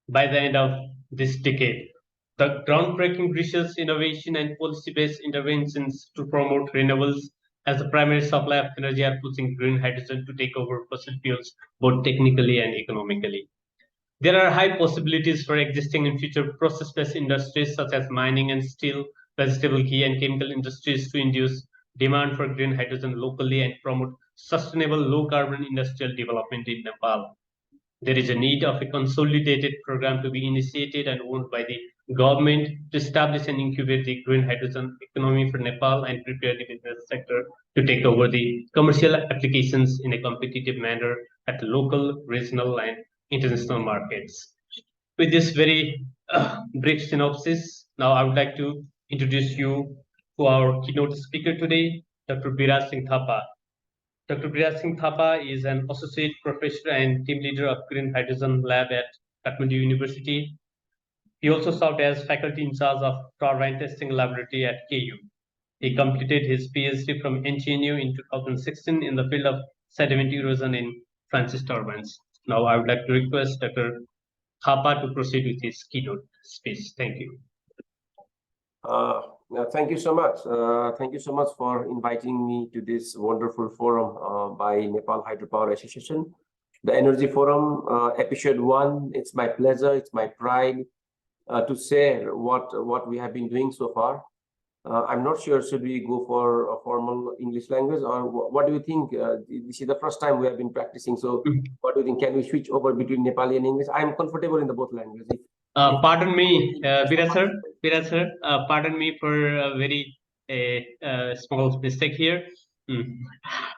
by the end of this decade. The groundbreaking research, innovation, and policy-based interventions to promote renewables as the primary supply of energy are pushing green hydrogen to take over fossil fuels both technically and economically. There are high possibilities for existing and future process-based industries such as mining and steel, vegetable ghee, and chemical industries to induce demand for green hydrogen locally and promote sustainable low-carbon industrial development in Nepal. There is a need of a consolidated program to be initiated and owned by the government to establish and incubate the green hydrogen economy for Nepal and prepare the business sector to take over the commercial applications in a competitive manner at local, regional, and international markets. With this very brief synopsis, now I would like to introduce you to our keynote speaker today, Dr. Biraj Singh Thapa. Dr. Biraj Singh Thapa is an associate professor and team leader of Green Hydrogen Lab at Kathmandu University. He also served as faculty in charge of turbine testing laboratory at KU. He completed his PhD from NTNU in 2016 in the field of sediment erosion in Francis turbines. Now I would like to request Dr. Thapa to proceed with his keynote speech. Thank you. Thank you so much. Thank you so much for inviting me to this wonderful forum by Nepal Hydropower Association, the Energy Forum, episode 1. It's my pleasure, it's my pride to share what we have been doing so far. I'm not sure, should we go for a formal English language or what do you think? This is the first time we have been practicing. So what do you think? Can we switch over between Nepali and English? I'm comfortable in the both languages. Pardon me, Biraj sir, pardon me for a very small mistake here.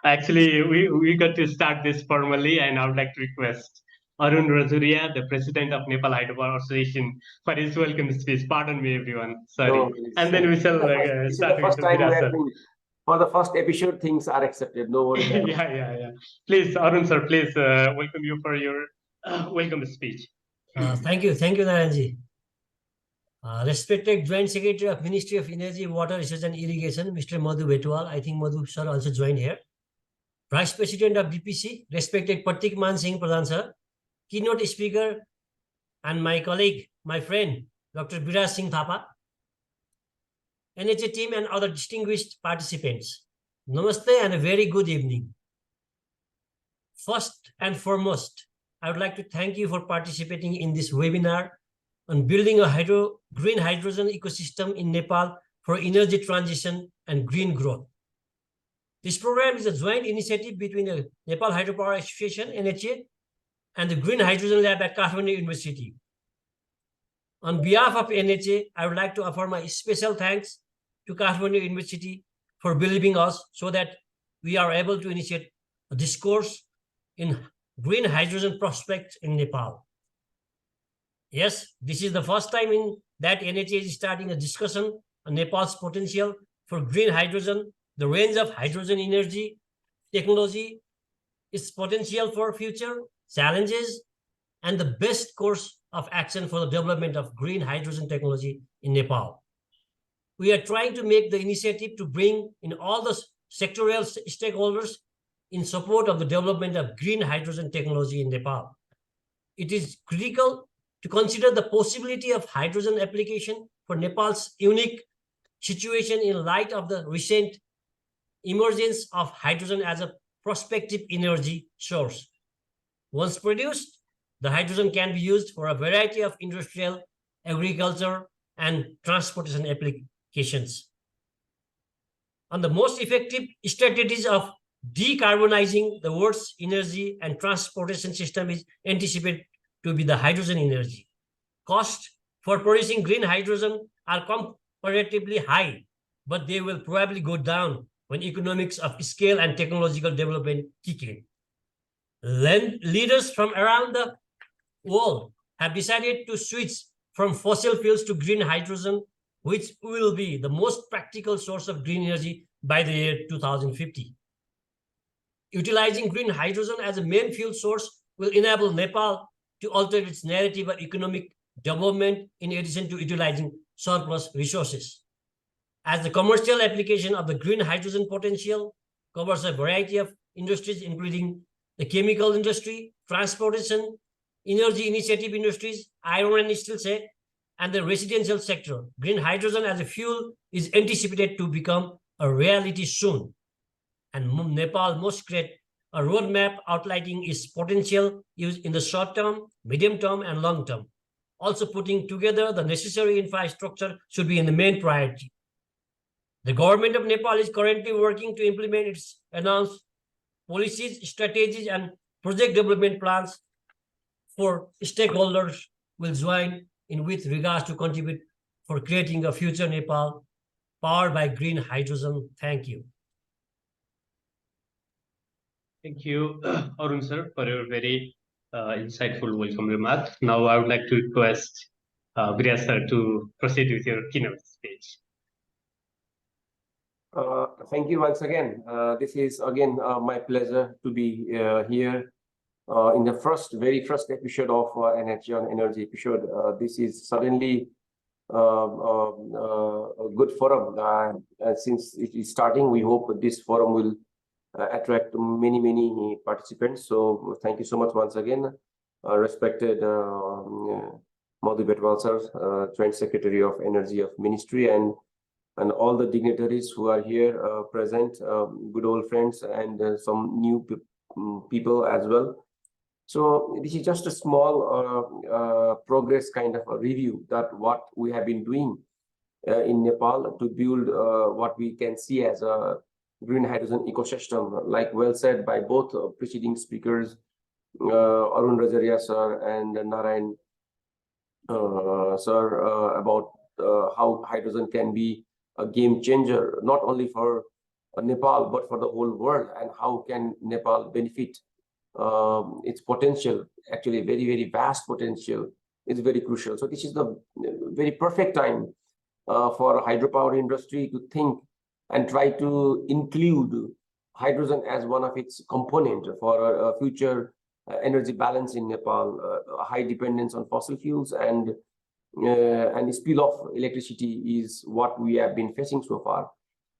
Actually, we got to start this formally, and I would like to request Arun Rajuria, the president of Nepal Hydropower Association, for his welcome speech. Pardon me, everyone. Sorry. No, and then we shall start with Biraj sir. For the first episode, things are accepted. No worries. yeah. Please, Arun sir, please welcome you for your welcome speech. Thank you, Naranji. Respected Joint Secretary of Ministry of Energy, Water Research and Irrigation, Mr. Madhu Betwal. I think Madhu sir also joined here. Vice President of DPC, respected Pratik Man Singh Pradhan sir, keynote speaker, and my colleague, my friend, Dr. Biraj Singh Thapa, NHA team and other distinguished participants. Namaste and a very good evening. First and foremost, I would like to thank you for participating in this webinar on building a green hydrogen ecosystem in Nepal for energy transition and green growth. This program is a joint initiative between the Nepal Hydropower Association, NHA, and the Green Hydrogen Lab at Kathmandu University. On behalf of NHA, I would like to offer my special thanks to Kathmandu University for believing us so that we are able to initiate a discourse in green hydrogen prospects in Nepal. Yes, this is the first time in that NHA is starting a discussion on Nepal's potential for green hydrogen, the range of hydrogen energy technology, its potential for future challenges, and the best course of action for the development of green hydrogen technology in Nepal. We are trying to make the initiative to bring in all the sectorial stakeholders in support of the development of green hydrogen technology in Nepal. It is critical to consider the possibility of hydrogen application for Nepal's unique situation in light of the recent emergence of hydrogen as a prospective energy source. Once produced, the hydrogen can be used for a variety of industrial, agriculture, and transportation applications. On the most effective strategies of decarbonizing the world's energy and transportation system is anticipated to be the hydrogen energy. Costs for producing green hydrogen are comparatively high, but they will probably go down when economics of scale and technological development kick in. Leaders from around the world have decided to switch from fossil fuels to green hydrogen, which will be the most practical source of green energy by the year 2050. Utilizing green hydrogen as a main fuel source will enable Nepal to alter its narrative of economic development in addition to utilizing surplus resources. As the commercial application of the green hydrogen potential covers a variety of industries, including the chemical industry, transportation, energy initiative industries, iron and steel say, and the residential sector. Green hydrogen as a fuel is anticipated to become a reality soon. And Nepal must create a roadmap outlining its potential use in the short term, medium term, and long term. Also, putting together the necessary infrastructure should be in the main priority. The government of Nepal is currently working to implement its announced policies, strategies, and project development plans for stakeholders will join in with regards to contribute for creating a future Nepal powered by green hydrogen. Thank you. Thank you, Arun sir, for your very insightful welcome remark. Now I would like to request Virya sir to proceed with your keynote speech. Thank you once again. This is again my pleasure to be here in the very first episode of Energy on Energy episode. This is certainly a good forum. Since it is starting, we hope this forum will attract many participants. So thank you so much once again, respected Madhu Betwal sir, Joint Secretary of Energy of Ministry, and all the dignitaries who are here present, good old friends, and some new people as well. So this is just a small progress kind of a review that what we have been doing in Nepal to build what we can see as a green hydrogen ecosystem, like well said by both preceding speakers, Arun Rajaria sir and Narayan sir, about how hydrogen can be a game changer, not only for Nepal, but for the whole world, and how can Nepal benefit its potential, actually very vast potential, is very crucial. So this is the very perfect time for hydropower industry to think and try to include hydrogen as one of its component for a future energy balance in Nepal, high dependence on fossil fuels and the spill of electricity is what we have been facing so far.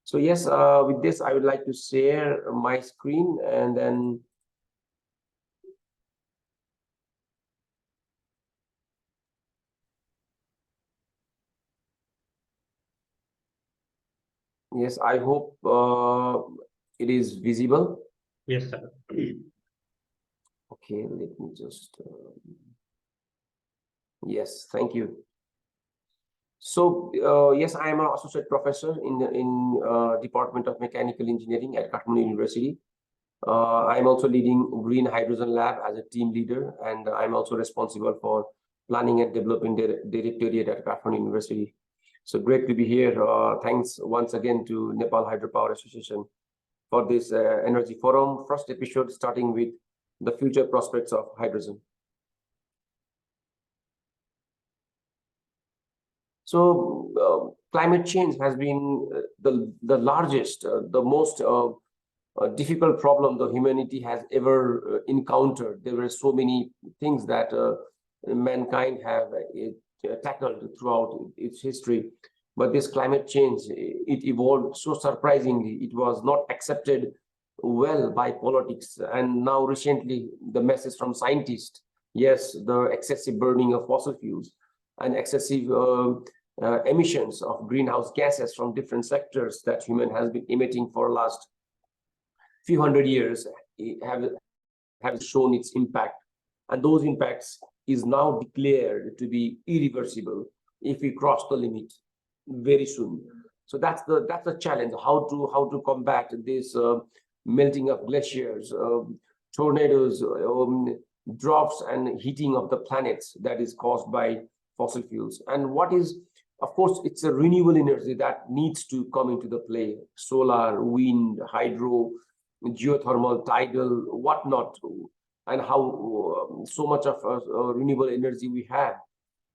So yes, with this, I would like to share my screen and then yes, I hope it is visible. Yes, sir. Okay, let me just yes, thank you. So yes, I am an associate professor in Department of Mechanical Engineering at Kathmandu University. I am also leading Green Hydrogen Lab as a team leader, and I'm also responsible for planning and developing directorate at Kathmandu University. So great to be here. Thanks once again to Nepal Hydropower Association for this energy forum. First episode starting with the future prospects of hydrogen. So climate change has been the largest, the most difficult problem the humanity has ever encountered. There were so many things that mankind have tackled throughout its history. But this climate change, it evolved so surprisingly. It was not accepted well by politics. And now recently, the message from scientists, yes, the excessive burning of fossil fuels and excessive emissions of greenhouse gases from different sectors that human has been emitting for last few hundred years have shown its impact. And those impacts is now declared to be irreversible if we cross the limit very soon. So that's the challenge, how to combat this melting of glaciers, tornadoes, droughts and heating of the planets that is caused by fossil fuels. And what is, of course, it's a renewable energy that needs to come into the play: solar, wind, hydro, geothermal, tidal, whatnot, and how so much of renewable energy we have.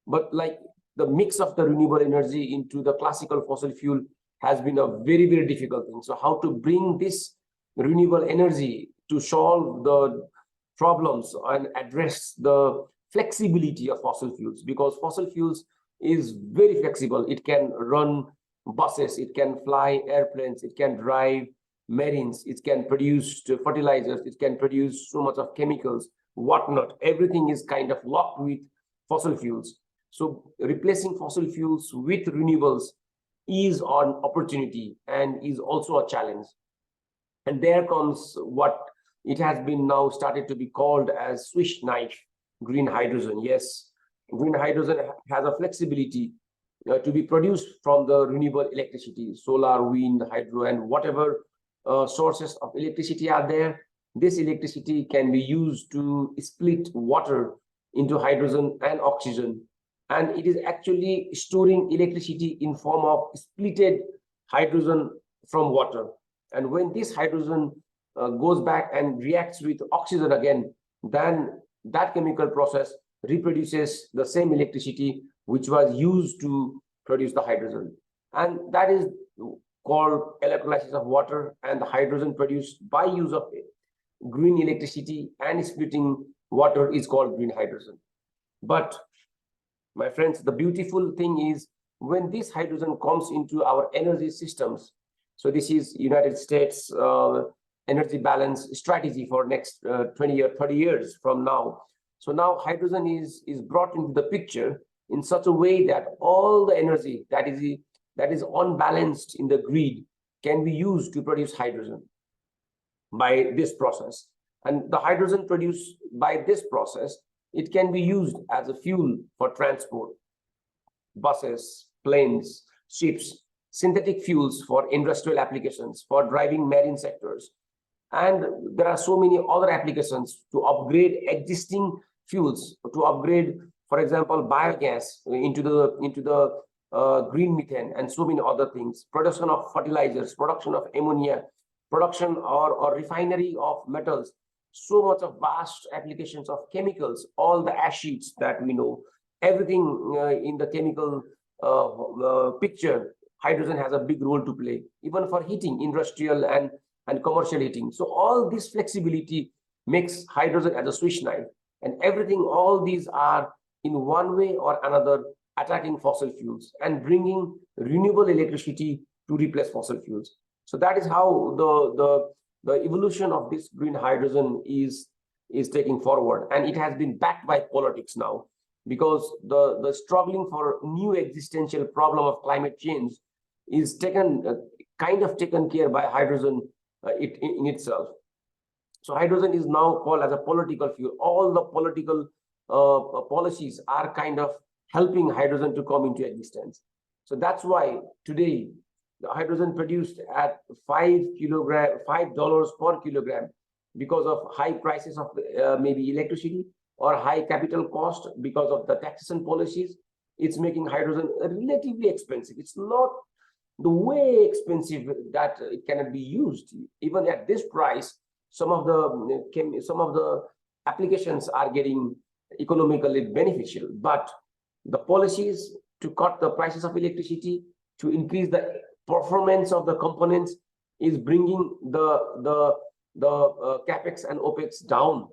But like the mix of the renewable energy into the classical fossil fuel has been a very difficult thing. So how to bring this renewable energy to solve the problems and address the flexibility of fossil fuels, because fossil fuels is very flexible. It can run buses, it can fly airplanes, it can drive marines, it can produce fertilizers, it can produce so much of chemicals, whatnot. Everything is kind of locked with fossil fuels. So replacing fossil fuels with renewables is an opportunity and is also a challenge. And there comes what it has been now started to be called as Swiss knife, green hydrogen. Yes, green hydrogen has a flexibility to be produced from the renewable electricity, solar, wind, hydro, and whatever sources of electricity are there. This electricity can be used to split water into hydrogen and oxygen. And it is actually storing electricity in form of splitted hydrogen from water. And when this hydrogen goes back and reacts with oxygen again, then that chemical process reproduces the same electricity which was used to produce the hydrogen. And that is called electrolysis of water, and the hydrogen produced by use of green electricity and splitting water is called green hydrogen. But my friends, the beautiful thing is when this hydrogen comes into our energy systems, so this is United States energy balance strategy for next 20 or 30 years from now. So now hydrogen is brought into the picture in such a way that all the energy that is unbalanced in the grid can be used to produce hydrogen by this process. And the hydrogen produced by this process, it can be used as a fuel for transport, buses, planes, ships, synthetic fuels for industrial applications, for driving marine sectors. And there are so many other applications to upgrade existing fuels, to upgrade, for example, biogas into the green methane, and so many other things, production of fertilizers, production of ammonia, production or refinery of metals, so much of vast applications of chemicals, all the acids that we know, everything in the chemical picture, hydrogen has a big role to play, even for heating, industrial and commercial heating. So all this flexibility makes hydrogen as a Swiss knife, and everything, all these are in one way or another attacking fossil fuels and bringing renewable electricity to replace fossil fuels. So that is how the evolution of this green hydrogen is taking forward, and it has been backed by politics now, because the struggling for new existential problem of climate change is taken care by hydrogen in itself. So hydrogen is now called as a political fuel. All the political policies are kind of helping hydrogen to come into existence. So that's why today the hydrogen produced at $5 per kilogram, because of high prices of maybe electricity or high capital cost because of the taxation policies, it's making hydrogen relatively expensive. It's not the way expensive that it cannot be used. Even at this price, some of the applications are getting economically beneficial, but the policies to cut the prices of electricity, to increase the performance of the components, is bringing the capex and opex down,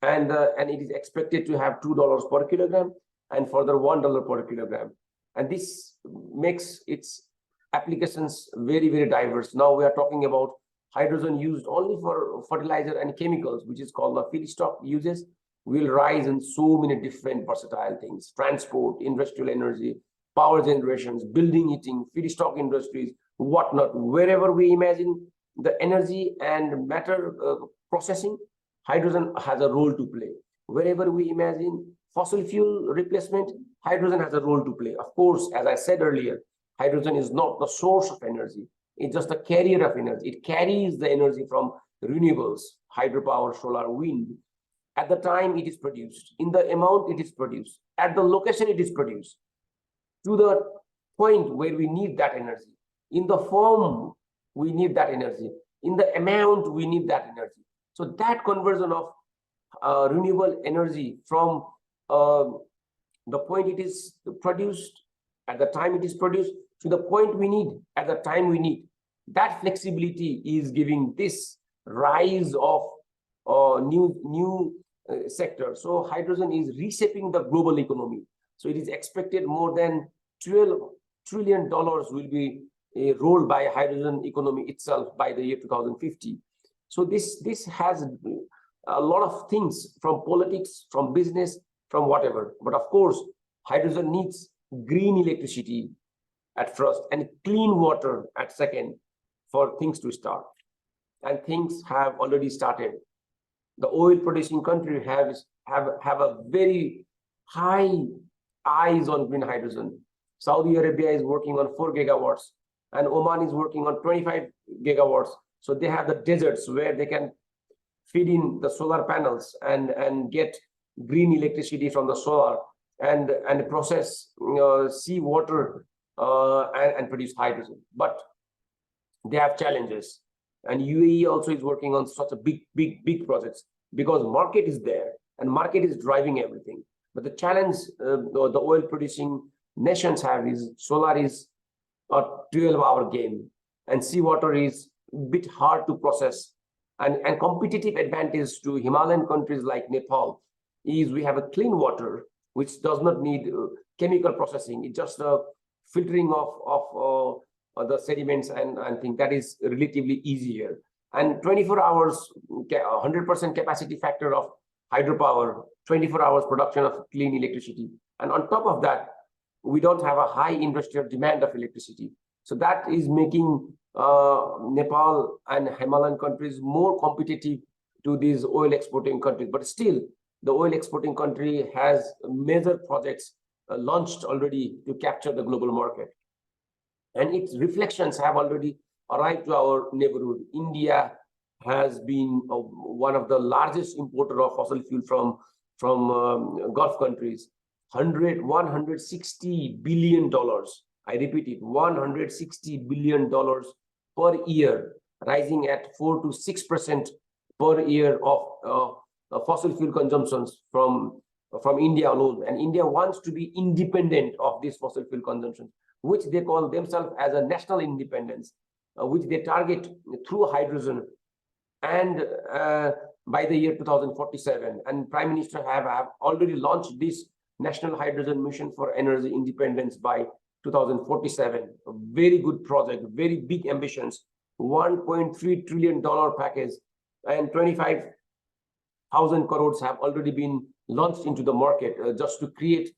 and it is expected to have $2 per kilogram and further $1 per kilogram, and this makes its applications very, very diverse. Now we are talking about hydrogen used only for fertilizer and chemicals, which is called the feedstock uses, will rise in so many different versatile things: transport, industrial energy, power generations, building, heating, feedstock industries, whatnot. Wherever we imagine the energy and matter processing, hydrogen has a role to play. Wherever we imagine fossil fuel replacement, hydrogen has a role to play. Of course, as I said earlier, hydrogen is not the source of energy. It's just a carrier of energy. It carries the energy from renewables, hydropower, solar, wind, at the time it is produced, in the amount it is produced, at the location it is produced, to the point where we need that energy, in the form we need that energy, in the amount we need that energy. So that conversion of renewable energy from the point it is produced, at the time it is produced, to the point we need, at the time we need, that flexibility is giving this rise of new sector. So hydrogen is reshaping the global economy. So it is expected more than $12 trillion will be rolled by hydrogen economy itself by the year 2050. So this has a lot of things from politics, from business, from whatever. But of course, hydrogen needs green electricity at first and clean water at second for things to start. And things have already started. The oil producing country have a very high eyes on green hydrogen. Saudi Arabia is working on 4 gigawatts and Oman is working on 25 gigawatts. So they have the deserts where they can feed in the solar panels and get green electricity from the solar and process sea water and produce hydrogen. But they have challenges. And UAE also is working on such a big projects because market is there and market is driving everything. But the challenge the oil producing nations have is solar is a 12-hour game and seawater is a bit hard to process. And competitive advantage to Himalayan countries like Nepal is we have a clean water which does not need chemical processing. It's just a filtering of the sediments and things that is relatively easier. And 24 hours, 100% capacity factor of hydropower, 24 hours production of clean electricity. And on top of that, we don't have a high industrial demand of electricity. So that is making Nepal and Himalayan countries more competitive to these oil exporting countries. But still, the oil exporting country has major projects launched already to capture the global market. And its reflections have already arrived to our neighborhood. India has been one of the largest importer of fossil fuel from Gulf countries. $160 billion. I repeat it, $160 billion per year, rising at 4 to 6% per year of fossil fuel consumptions from India alone. And India wants to be independent of this fossil fuel consumption, which they call themselves as a national independence, which they target through hydrogen and by the year 2047. And Prime Minister have already launched this National Hydrogen Mission for Energy Independence by 2047. A very good project, very big ambitions, $1.3 trillion package, and 25,000 crores have already been launched into the market just to create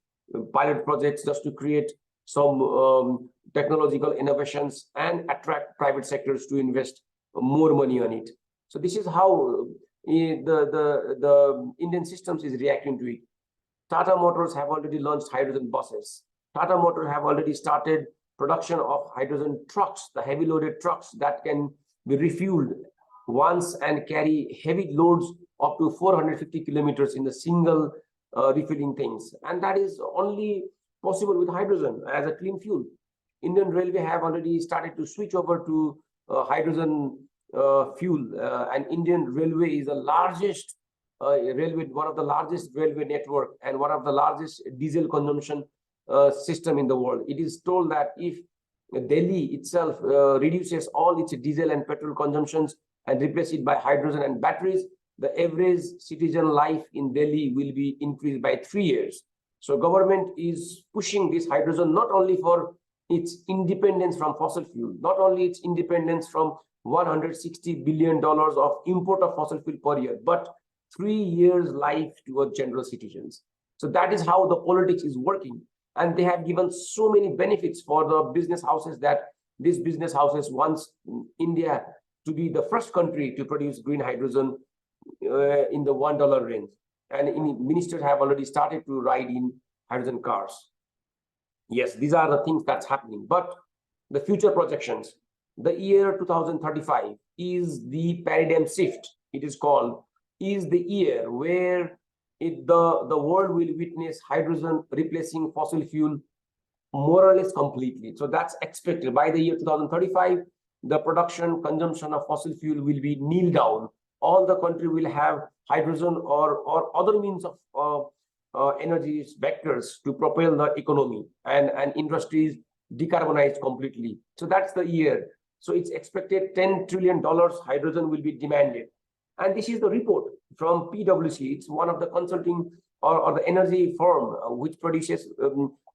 pilot projects, just to create some technological innovations and attract private sectors to invest more money on it. So this is how the Indian systems is reacting to it. Tata Motors have already launched hydrogen buses. Tata Motors have already started production of hydrogen trucks, the heavy loaded trucks that can be refueled once and carry heavy loads up to 450 kilometers in a single refilling things. And that is only possible with hydrogen as a clean fuel. Indian Railway have already started to switch over to hydrogen fuel, and Indian Railway is the largest railway, one of the largest railway network and one of the largest diesel consumption system in the world. It is told that if Delhi itself reduces all its diesel and petrol consumptions and replace it by hydrogen and batteries, the average citizen life in Delhi will be increased by 3 years. So government is pushing this hydrogen not only for its independence from fossil fuel, not only its independence from $160 billion of import of fossil fuel per year, but 3 years life to general citizens. So that is how the politics is working. And they have given so many benefits for the business houses that these business houses wants India to be the first country to produce green hydrogen in the $1 range. And ministers have already started to ride in hydrogen cars. Yes, these are the things that's happening. But the future projections, the year 2035 is the paradigm shift, it is called, is the year where the world will witness hydrogen replacing fossil fuel more or less completely. So that's expected by the year 2035, the production consumption of fossil fuel will be nil down. All the country will have hydrogen or other means of energy vectors to propel the economy and industries decarbonized completely. So that's the year. So it's expected $10 trillion hydrogen will be demanded. And this is the report from PwC. It's one of the consulting or the energy firm which produces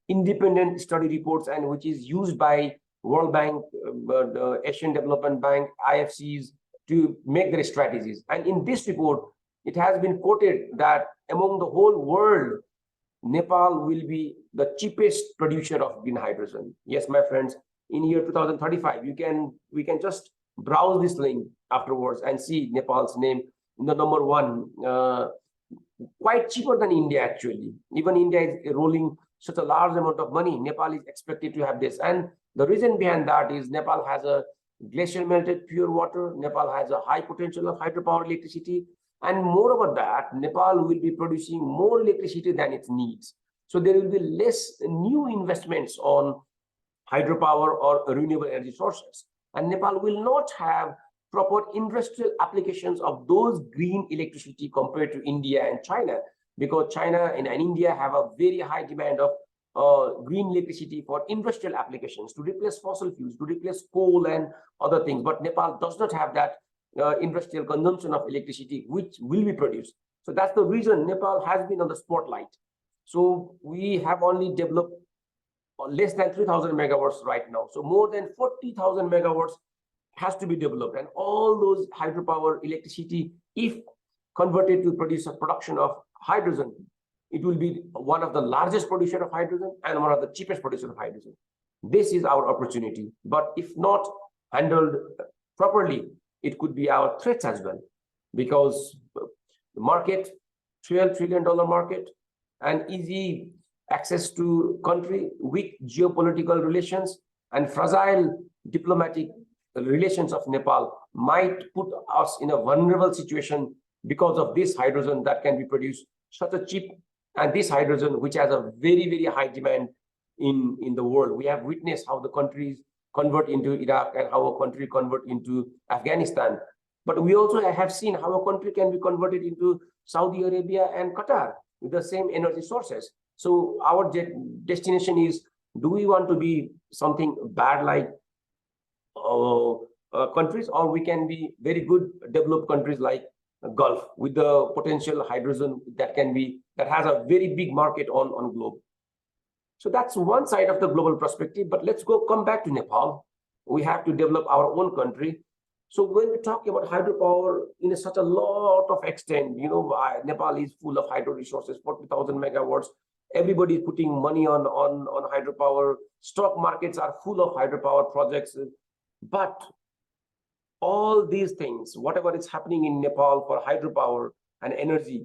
independent study reports and which is used by World Bank, the Asian Development Bank, IFCs to make their strategies. And in this report, it has been quoted that among the whole world, Nepal will be the cheapest producer of green hydrogen. Yes, my friends, in year 2035, we can just browse this link afterwards and see Nepal's name in the number one, quite cheaper than India actually. Even India is rolling such a large amount of money. Nepal is expected to have this. And the reason behind that is Nepal has a glacier melted pure water. Nepal has a high potential of hydropower electricity. And moreover that, Nepal will be producing more electricity than it needs. So there will be less new investments on hydropower or renewable energy sources. And Nepal will not have proper industrial applications of those green electricity compared to India and China, because China and India have a very high demand of green electricity for industrial applications to replace fossil fuels, to replace coal and other things. But Nepal does not have that industrial consumption of electricity which will be produced. So that's the reason Nepal has been on the spotlight. So we have only developed less than 3,000 megawatts right now. So more than 40,000 megawatts has to be developed, and all those hydropower electricity, if converted to produce a production of hydrogen, it will be one of the largest producer of hydrogen and one of the cheapest producer of hydrogen. This is our opportunity, but if not handled properly, it could be our threats as well, because the market, $12 trillion market, and easy access to country, weak geopolitical relations, and fragile diplomatic relations of Nepal might put us in a vulnerable situation because of this hydrogen that can be produced such a cheap, and this hydrogen which has a very, very high demand in the world. We have witnessed how the countries convert into Iraq and how a country convert into Afghanistan. But we also have seen how a country can be converted into Saudi Arabia and Qatar with the same energy sources. So our destination is, do we want to be something bad like countries, or we can be very good developed countries like Gulf with the potential hydrogen that has a very big market on globe. So that's one side of the global perspective. But let's come back to Nepal. We have to develop our own country. So when we talk about hydropower in such a lot of extent, Nepal is full of hydro resources, 40,000 megawatts. Everybody is putting money on hydropower. Stock markets are full of hydropower projects. But all these things, whatever is happening in Nepal for hydropower and energy,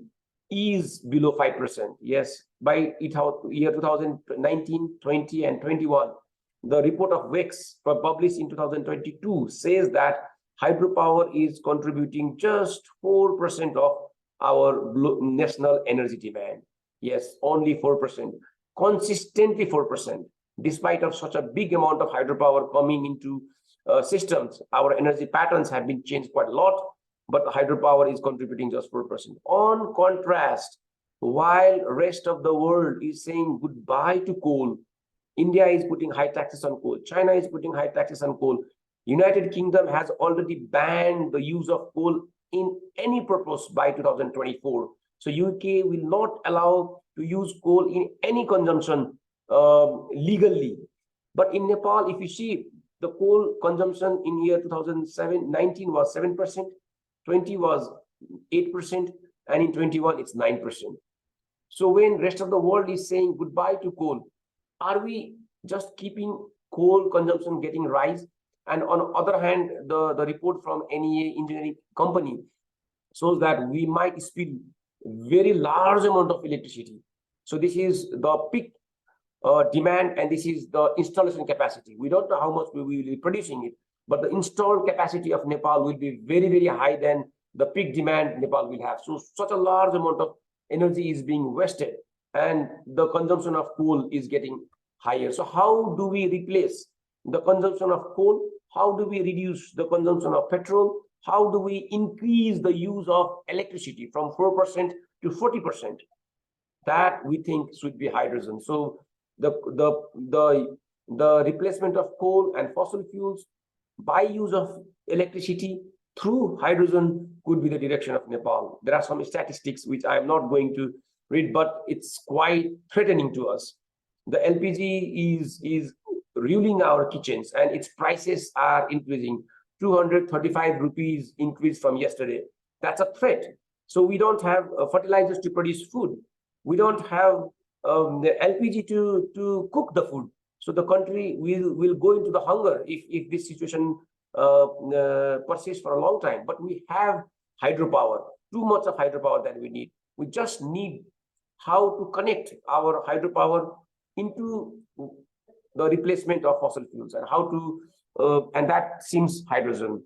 is below 5%. Yes, by year 2019, 20, and 21, the report of WEX published in 2022 says that hydropower is contributing just 4% of our national energy demand. Yes, only 4%, consistently 4%. Despite of such a big amount of hydropower coming into systems, our energy patterns have been changed quite a lot, but hydropower is contributing just 4%. On contrast, while rest of the world is saying goodbye to coal, India is putting high taxes on coal, China is putting high taxes on coal, United Kingdom has already banned the use of coal in any purpose by 2024. So UK will not allow to use coal in any consumption legally. But in Nepal, if you see, the coal consumption in year 2019 was 7%, 20 was 8%, and in 21 it's 9%. So when rest of the world is saying goodbye to coal, are we just keeping coal consumption getting rise? And on the other hand, the report from NEA engineering company shows that we might spill very large amount of electricity. So this is the peak demand, and this is the installation capacity. We don't know how much we will be producing it, but the installed capacity of Nepal will be very, very high than the peak demand Nepal will have. So such a large amount of energy is being wasted, and the consumption of coal is getting higher. So how do we replace the consumption of coal? How do we reduce the consumption of petrol? How do we increase the use of electricity from 4% to 40%? That we think should be hydrogen. So the replacement of coal and fossil fuels by use of electricity through hydrogen could be the direction of Nepal. There are some statistics which I am not going to read, but it's quite threatening to us. The LPG is ruling our kitchens, and its prices are increasing. 235 rupees increase from yesterday. That's a threat. So we don't have fertilizers to produce food. We don't have the LPG to cook the food. So the country will go into the hunger if this situation persists for a long time. But we have hydropower, too much of hydropower that we need. We just need how to connect our hydropower into the replacement of fossil fuels, and how to and that seems hydrogen.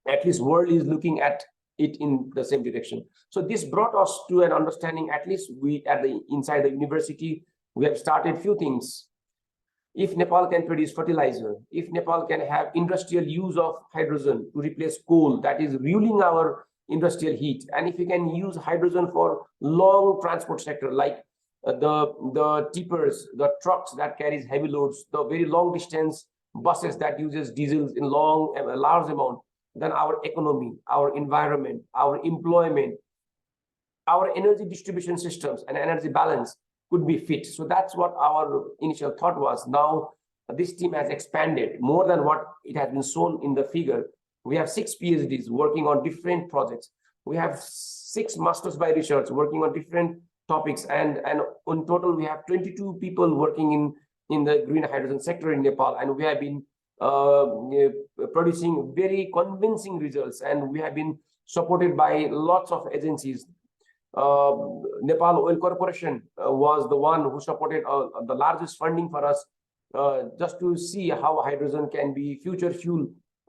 At least world is looking at it in the same direction. So this brought us to an understanding. At least we at the inside the university, we have started few things. If Nepal can produce fertilizer, if Nepal can have industrial use of hydrogen to replace coal that is ruining our industrial heat, and if we can use hydrogen for long transport sector like the tippers, the trucks that carries heavy loads, the very long distance buses that uses diesels in large amount, then our economy, our environment, our employment, our energy distribution systems and energy balance could be fit. So that's what our initial thought was. Now this team has expanded more than what it has been shown in the figure. We have 6 PhDs working on different projects. We have 6 masters by research working on different topics, and in total we have 22 people working in the green hydrogen sector in Nepal, and we have been producing very convincing results, and we have been supported by lots of agencies. Nepal Oil Corporation was the one who supported the largest funding for us, just to see how hydrogen can be future fuel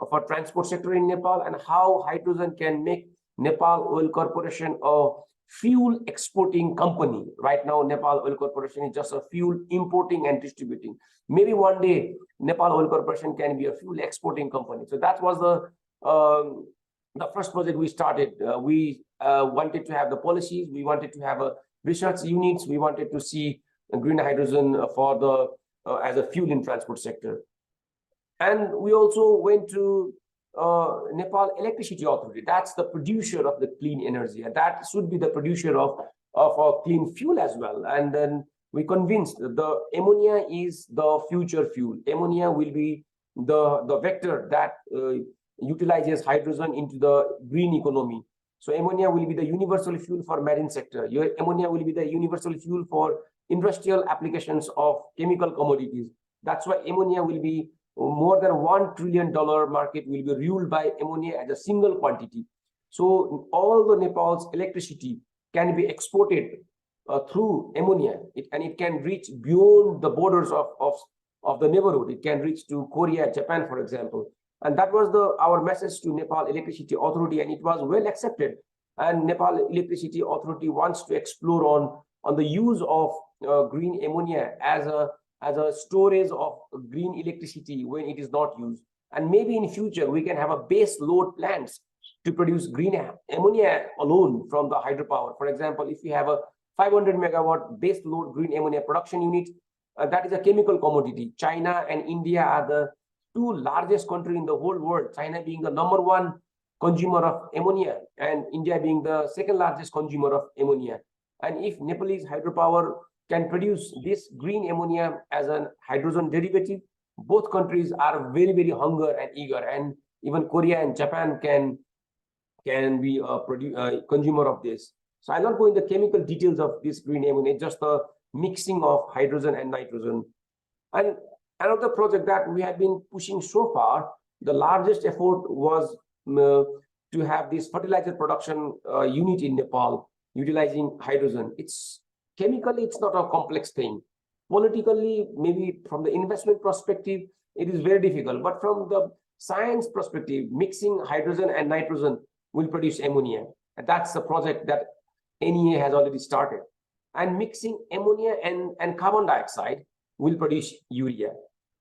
for transport sector in Nepal, and how hydrogen can make Nepal Oil Corporation a fuel exporting company. Right now, Nepal Oil Corporation is just a fuel importing and distributing. Maybe one day, Nepal Oil Corporation can be a fuel exporting company. So that was the first project we started. We wanted to have the policies, we wanted to have a research units, we wanted to see green hydrogen for the as a fuel in transport sector. And we also went to Nepal Electricity Authority. That's the producer of the clean energy, and that should be the producer of a clean fuel as well. And then we convinced the ammonia is the future fuel. Ammonia will be the vector that utilizes hydrogen into the green economy. So ammonia will be the universal fuel for marine sector. Ammonia will be the universal fuel for industrial applications of chemical commodities. That's why ammonia will be more than $1 trillion market will be ruled by ammonia as a single quantity. So all the Nepal's electricity can be exported through ammonia, and it can reach beyond the borders of the neighborhood. It can reach to Korea, Japan, for example. And that was our message to Nepal Electricity Authority, and it was well accepted. And Nepal Electricity Authority wants to explore on the use of green ammonia as a storage of green electricity when it is not used. And maybe in future we can have a base load plants to produce green ammonia alone from the hydropower. For example, if we have a 500 megawatt base load green ammonia production unit, that is a chemical commodity. China and India are the 2 largest countries in the whole world, China being the #1 consumer of ammonia and India being the 2nd largest consumer of ammonia. And if Nepalese hydropower can produce this green ammonia as a hydrogen derivative, both countries are very, very hungry and eager, and even Korea and Japan can be a consumer of this. So I'll not go into the chemical details of this green ammonia, just the mixing of hydrogen and nitrogen. And another project that we have been pushing so far, the largest effort was to have this fertilizer production unit in Nepal utilizing hydrogen. Chemically, it's not a complex thing. Politically, maybe from the investment perspective, it is very difficult. But from the science perspective, mixing hydrogen and nitrogen will produce ammonia. And that's the project that NEA has already started. And mixing ammonia and carbon dioxide will produce urea.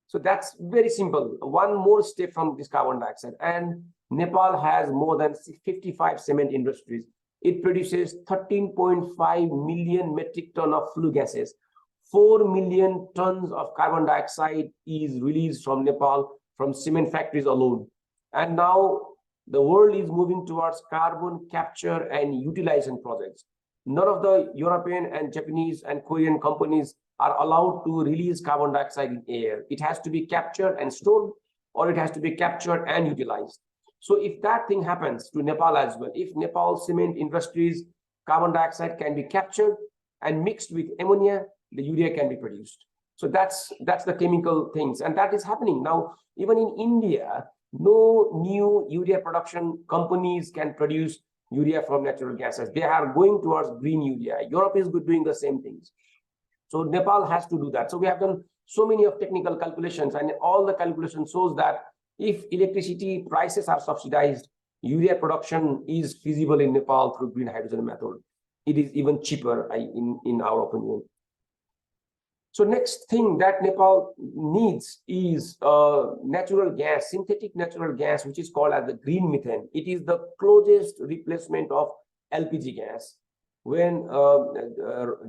So that's very simple. One more step from this carbon dioxide. And Nepal has more than 55 cement industries. It produces 13.5 million metric tons of flue gases. 4 million tons of carbon dioxide is released from Nepal from cement factories alone. And now the world is moving towards carbon capture and utilization projects. None of the European and Japanese and Korean companies are allowed to release carbon dioxide in air. It has to be captured and stored, or it has to be captured and utilized. So if that thing happens to Nepal as well, if Nepal cement industries carbon dioxide can be captured and mixed with ammonia, the urea can be produced. So that's the chemical things, and that is happening now. Even in India, no new urea production companies can produce urea from natural gases. They are going towards green urea. Europe is doing the same things. So Nepal has to do that. So we have done so many of technical calculations, and all the calculations shows that if electricity prices are subsidized, urea production is feasible in Nepal through green hydrogen method. It is even cheaper, in our opinion. So next thing that Nepal needs is natural gas, synthetic natural gas, which is called as the green methane. It is the closest replacement of LPG gas. When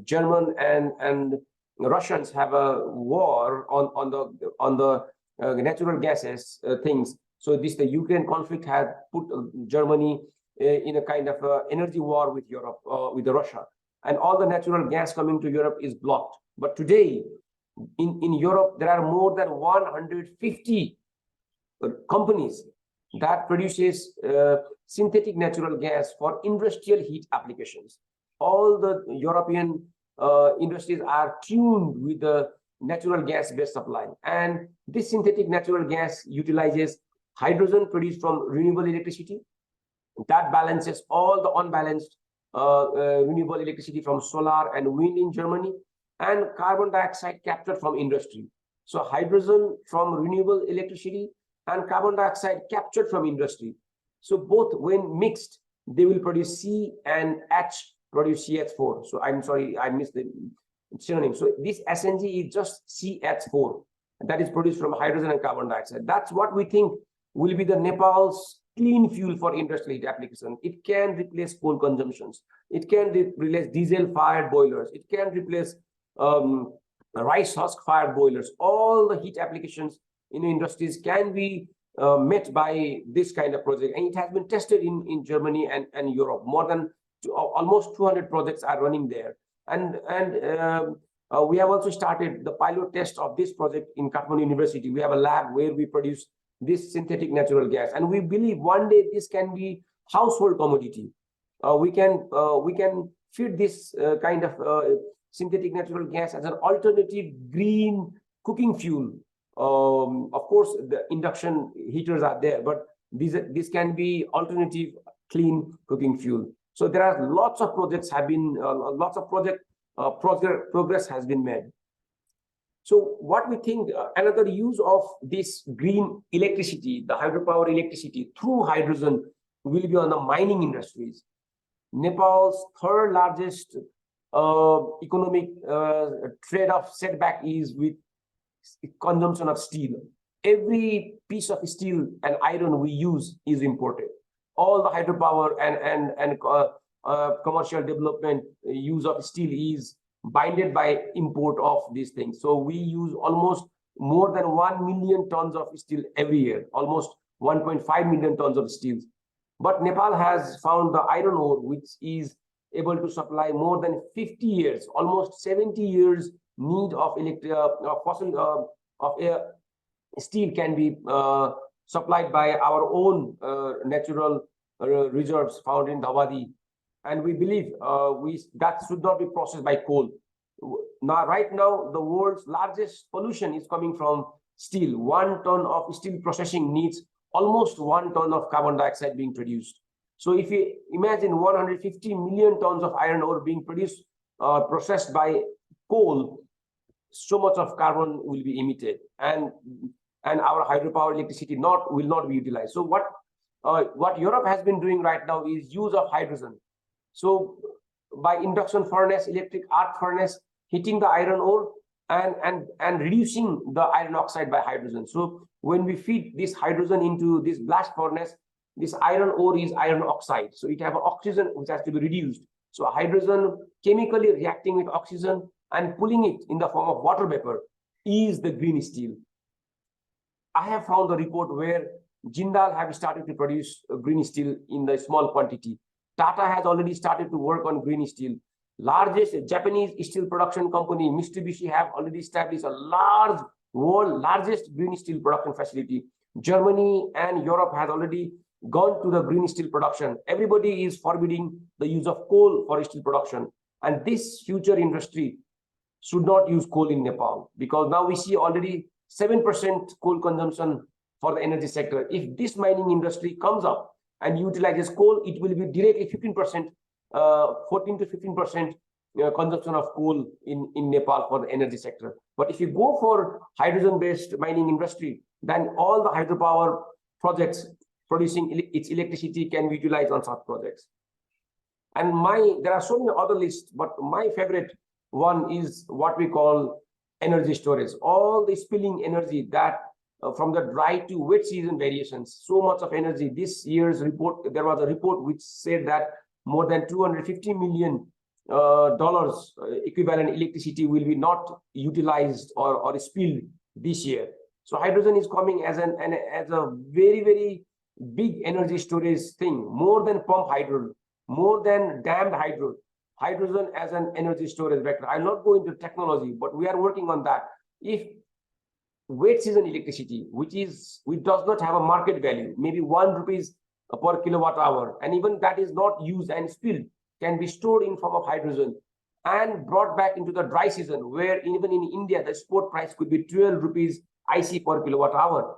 German and Russians have a war on the natural gases things. So the Ukraine conflict had put Germany in a kind of energy war with Europe, with Russia, and all the natural gas coming to Europe is blocked. But today, in Europe, there are more than 150 companies that produces synthetic natural gas for industrial heat applications. All the European industries are tuned with the natural gas-based supply. And this synthetic natural gas utilizes hydrogen produced from renewable electricity. That balances all the unbalanced renewable electricity from solar and wind in Germany, and carbon dioxide captured from industry. So hydrogen from renewable electricity and carbon dioxide captured from industry. So both, when mixed, they will produce C and H produce CH4. So I'm sorry, I missed the synonym. So this SNG is just CH4 that is produced from hydrogen and carbon dioxide. That's what we think will be the Nepal's clean fuel for industrial heat application. It can replace coal consumptions. It can replace diesel-fired boilers. It can replace rice husk-fired boilers. All the heat applications in industries can be met by this kind of project. And it has been tested in Germany and Europe. More than almost 200 projects are running there. And we have also started the pilot test of this project in Kathmandu University. We have a lab where we produce this synthetic natural gas, and we believe one day this can be household commodity. We can feed this kind of synthetic natural gas as an alternative green cooking fuel. Of course, the induction heaters are there, but this can be alternative clean cooking fuel. So there are lots of projects have been progress has been made. So what we think, another use of this green electricity, the hydropower electricity through hydrogen, will be on the mining industries. Nepal's third largest economic trade-off setback is with consumption of steel. Every piece of steel and iron we use is imported. All the hydropower and commercial development use of steel is binded by import of these things. So we use almost more than 1 million tons of steel every year, almost 1.5 million tons of steel. But Nepal has found the iron ore, which is able to supply more than 50 years, almost 70 years need of steel can be supplied by our own natural reserves found in Dhavadi. And we believe that should not be processed by coal. Now, right now, the world's largest pollution is coming from steel. 1 ton of steel processing needs almost 1 ton of carbon dioxide being produced. So if you imagine 150 million tons of iron ore being produced, processed by coal, so much of carbon will be emitted, and our hydropower electricity will not be utilized. So what Europe has been doing right now is use of hydrogen. So by induction furnace, electric arc furnace, heating the iron ore and reducing the iron oxide by hydrogen. So when we feed this hydrogen into this blast furnace, this iron ore is iron oxide. So it has oxygen which has to be reduced. So hydrogen chemically reacting with oxygen and pulling it in the form of water vapor is the green steel. I have found a report where Jindal have started to produce green steel in the small quantity. Tata has already started to work on green steel. Largest Japanese steel production company, Mitsubishi, have already established a world largest green steel production facility. Germany and Europe has already gone to the green steel production. Everybody is forbidding the use of coal for steel production. And this future industry should not use coal in Nepal, because now we see already 7% coal consumption for the energy sector. If this mining industry comes up and utilizes coal, it will be directly 15%, 14 to 15% consumption of coal in Nepal for the energy sector. But if you go for hydrogen-based mining industry, then all the hydropower projects producing its electricity can be utilized on such projects. And there are so many other lists, but my favorite one is what we call energy storage. All the spilling energy that from the dry to wet season variations, so much of energy. This year's report, there was a report which said that more than $250 million equivalent electricity will be not utilized or spilled this year. So hydrogen is coming as a very, very big energy storage thing, more than pump hydro, more than dammed hydro. Hydrogen as an energy storage vector. I'll not go into technology, but we are working on that. If wet season electricity, which does not have a market value, maybe 1 rupees per kilowatt hour, and even that is not used and spilled, can be stored in form of hydrogen and brought back into the dry season, where even in India, the spot price could be 12 rupees IC per kilowatt hour.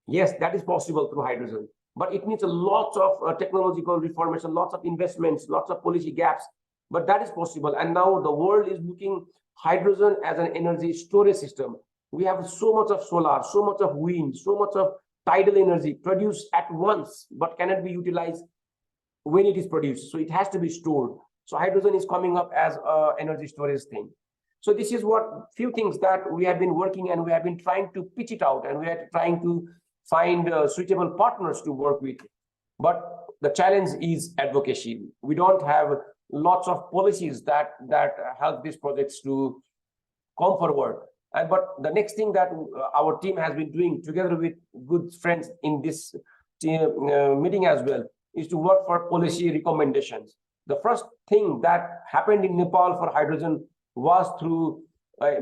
Yes, that is possible through hydrogen, but it needs a lot of technological reformation, lots of investments, lots of policy gaps, but that is possible. And now the world is looking hydrogen as an energy storage system. We have so much of solar, so much of wind, so much of tidal energy produced at once, but cannot be utilized when it is produced. So it has to be stored. So hydrogen is coming up as an energy storage thing. So this is what few things that we have been working, and we have been trying to pitch it out, and we are trying to find suitable partners to work with. But the challenge is advocacy. We don't have lots of policies that help these projects to come forward. But the next thing that our team has been doing together with good friends in this meeting as well is to work for policy recommendations. The first thing that happened in Nepal for hydrogen was through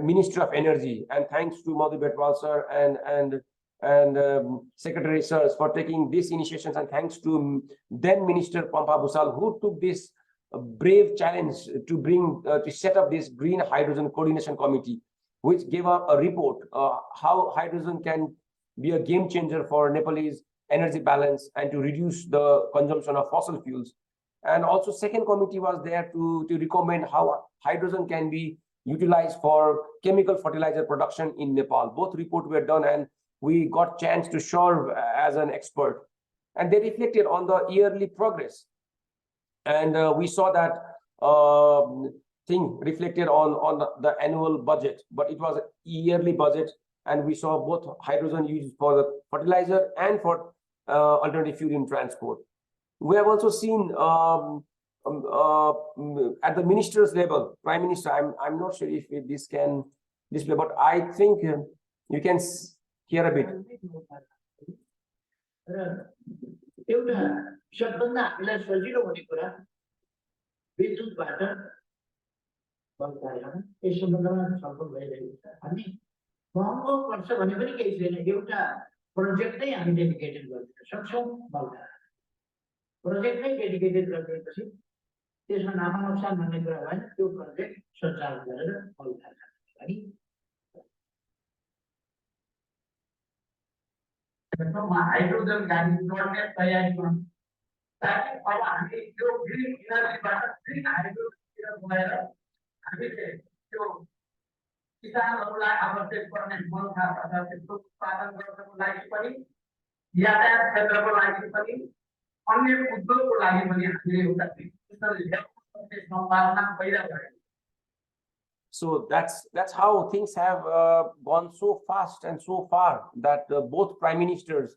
Ministry of Energy, and thanks to Madhu Betwal sir and Secretary sirs for taking these initiations, and thanks to then Minister Pampa Bhusal, who took this brave challenge to set up this Green Hydrogen Coordination Committee, which gave up a report how hydrogen can be a game changer for Nepalese energy balance and to reduce the consumption of fossil fuels. And also second committee was there to recommend how hydrogen can be utilized for chemical fertilizer production in Nepal. Both reports were done, and we got chance to serve as an expert. And they reflected on the yearly progress. And we saw that thing reflected on the annual budget, but it was a yearly budget, and we saw both hydrogen used for the fertilizer and for alternative fuel in transport. We have also seen at the minister's level, Prime Minister, I'm not sure if this can display, but I think you can hear a bit. Project नै हामी dedicated गर्न सक्छौं बलका project नै dedicated गरिदिएपछि त्यसमा नाफा नोक्सान भन्ने कुरा भएन त्यो प्रोजेक्ट सञ्चालन गरेर बलका अनि त्यसमा हाइड्रोजन गाडी जोड्ने तयारी गर्नु ताकि अब हामी यो ग्रीन एनर्जीबाट ग्रीन हाइड्रोजन गएर हामीले त्यो किसानहरूलाई आवश्यक पर्ने मलका तथा त्यसको उत्पादन गर्नको लागि पनि यातायात क्षेत्रको लागि पनि अन्य उद्योगको लागि पनि हामीले एउटा विस्तृत सम्भावना पैदा गरेको. So that's how things have gone so fast and so far that both prime ministers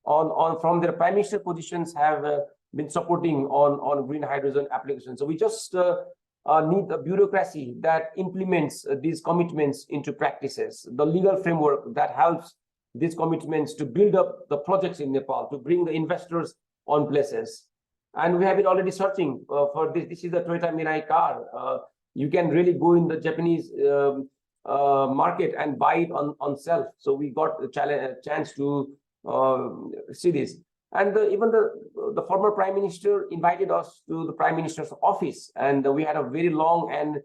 from their prime minister positions have been supporting on green hydrogen applications. So we just need a bureaucracy that implements these commitments into practices, the legal framework that helps these commitments to build up the projects in Nepal, to bring the investors on places. And we have been already searching for this. This is the Toyota Mirai car. You can really go in the Japanese market and buy it on shelf. So we got a chance to see this. And even the former Prime Minister invited us to the Prime Minister's office, and we had a very long and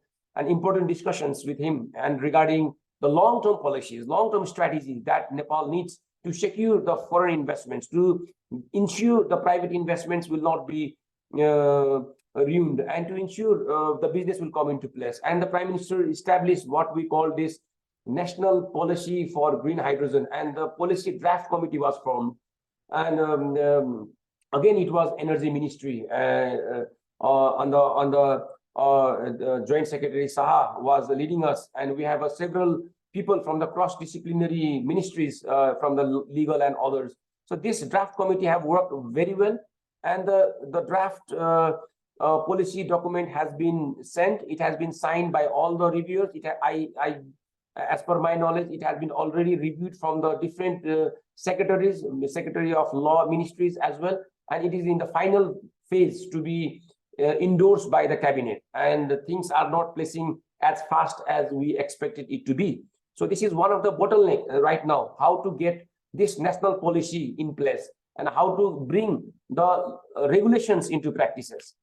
important discussions with him and regarding the long-term policies, long-term strategies that Nepal needs to secure the foreign investments, to ensure the private investments will not be ruined, and to ensure the business will come into place. And the Prime Minister established what we call this National Policy for Green Hydrogen, and the policy draft committee was formed. And again, it was Energy Ministry on the Joint Secretary Saha was leading us, and we have several people from the cross-disciplinary ministries from the legal and others. So this draft committee have worked very well, and the draft policy document has been sent. It has been signed by all the reviewers. As per my knowledge, it has been already reviewed from the different secretaries, Secretary of Law ministries as well, and it is in the final phase to be endorsed by the cabinet. And things are not placing as fast as we expected it to be. So this is one of the bottleneck right now, how to get this national policy in place and how to bring the regulations into practices.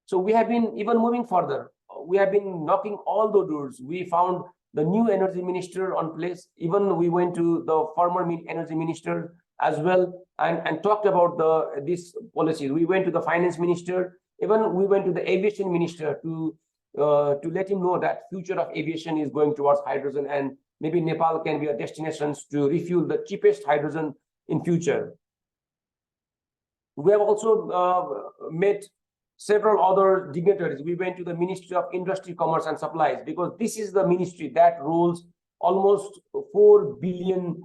So we have been even moving further. We have been knocking all the doors. We found the new energy minister on place. Even we went to the former energy minister as well and talked about this policy. We went to the finance minister. Even we went to the aviation minister to let him know that future of aviation is going towards hydrogen, and maybe Nepal can be a destination to refuel the cheapest hydrogen in future. We have also met several other dignitaries. We went to the Ministry of Industry, Commerce and Supplies, because this is the ministry that rules almost $4 billion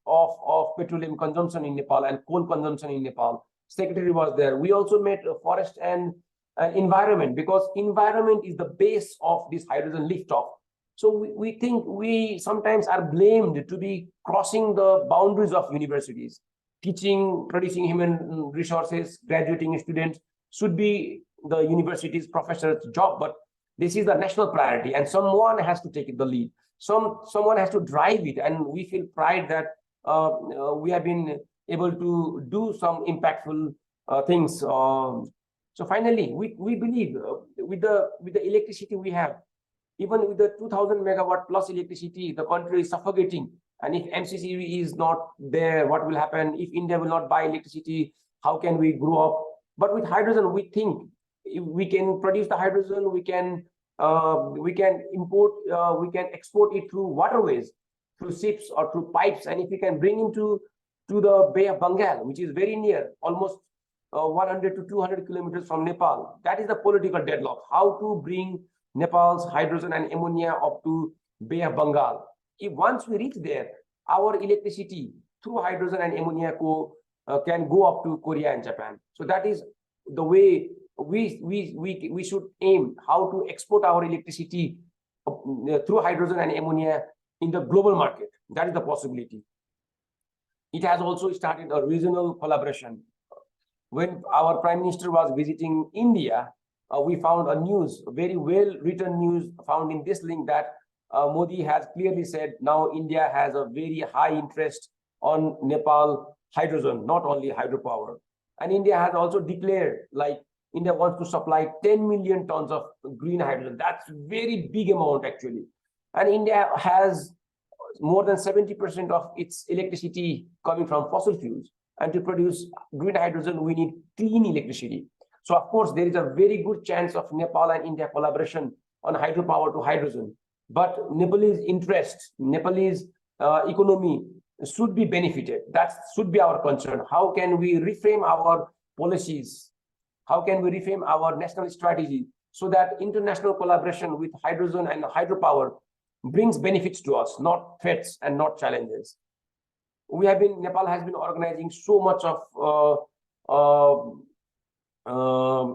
of petroleum consumption in Nepal and coal consumption in Nepal. Secretary was there. We also met forest and environment, because environment is the base of this hydrogen liftoff. So we think we sometimes are blamed to be crossing the boundaries of universities. Teaching, producing human resources, graduating students should be the university's professor's job, but this is the national priority, and someone has to take the lead. Someone has to drive it, and we feel pride that we have been able to do some impactful things. So finally, we believe with the electricity we have, even with the 2,000 megawatt plus electricity, the country is suffocating. And if MCCV is not there, what will happen? If India will not buy electricity, how can we grow up? But with hydrogen, we think if we can produce the hydrogen, we can import, we can export it through waterways, through ships or through pipes. And if we can bring into the Bay of Bengal, which is very near, almost 100 to 200 kilometers from Nepal, that is the political deadlock. How to bring Nepal's hydrogen and ammonia up to Bay of Bengal. If once we reach there, our electricity through hydrogen and ammonia can go up to Korea and Japan. So that is the way we should aim, how to export our electricity through hydrogen and ammonia in the global market. That is the possibility. It has also started a regional collaboration. When our Prime Minister was visiting India, we found a news, very well written news found in this link, that Modi has clearly said now India has a very high interest on Nepal hydrogen, not only hydropower. And India has also declared, like, India wants to supply 10 million tons of green hydrogen. That's very big amount actually. And India has more than 70% of its electricity coming from fossil fuels. And to produce green hydrogen, we need clean electricity. So of course, there is a very good chance of Nepal and India collaboration on hydropower to hydrogen. But Nepalese interest, Nepalese economy should be benefited. That should be our concern. How can we reframe our policies? How can we reframe our national strategy so that international collaboration with hydrogen and hydropower brings benefits to us, not threats and not challenges? Nepal has been organizing so much of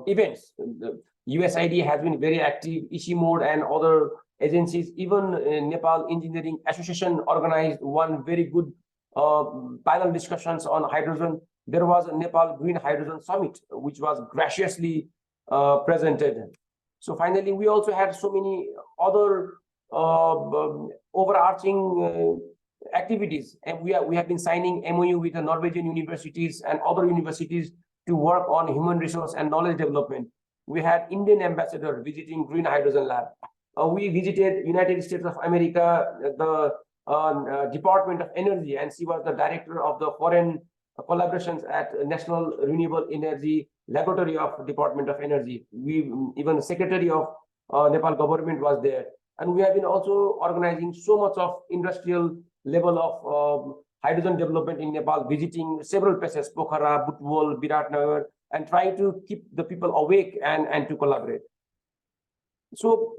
events. The USAID has been very active, Ishimod and other agencies. Even Nepal Engineering Association organized one very good panel discussions on hydrogen. There was a Nepal Green Hydrogen Summit, which was graciously presented. So finally, we also had so many other overarching activities, and we have been signing MOU with the Norwegian universities and other universities to work on human resource and knowledge development. We had Indian ambassador visiting Green Hydrogen Lab. We visited United States of America, the Department of Energy, and she was the director of the foreign collaborations at National Renewable Energy Laboratory of Department of Energy. We even Secretary of Nepal government was there, and we have been also organizing so much of industrial level of hydrogen development in Nepal, visiting several places, Pokhara, Butwal, Biratnagar, and trying to keep the people awake and to collaborate. So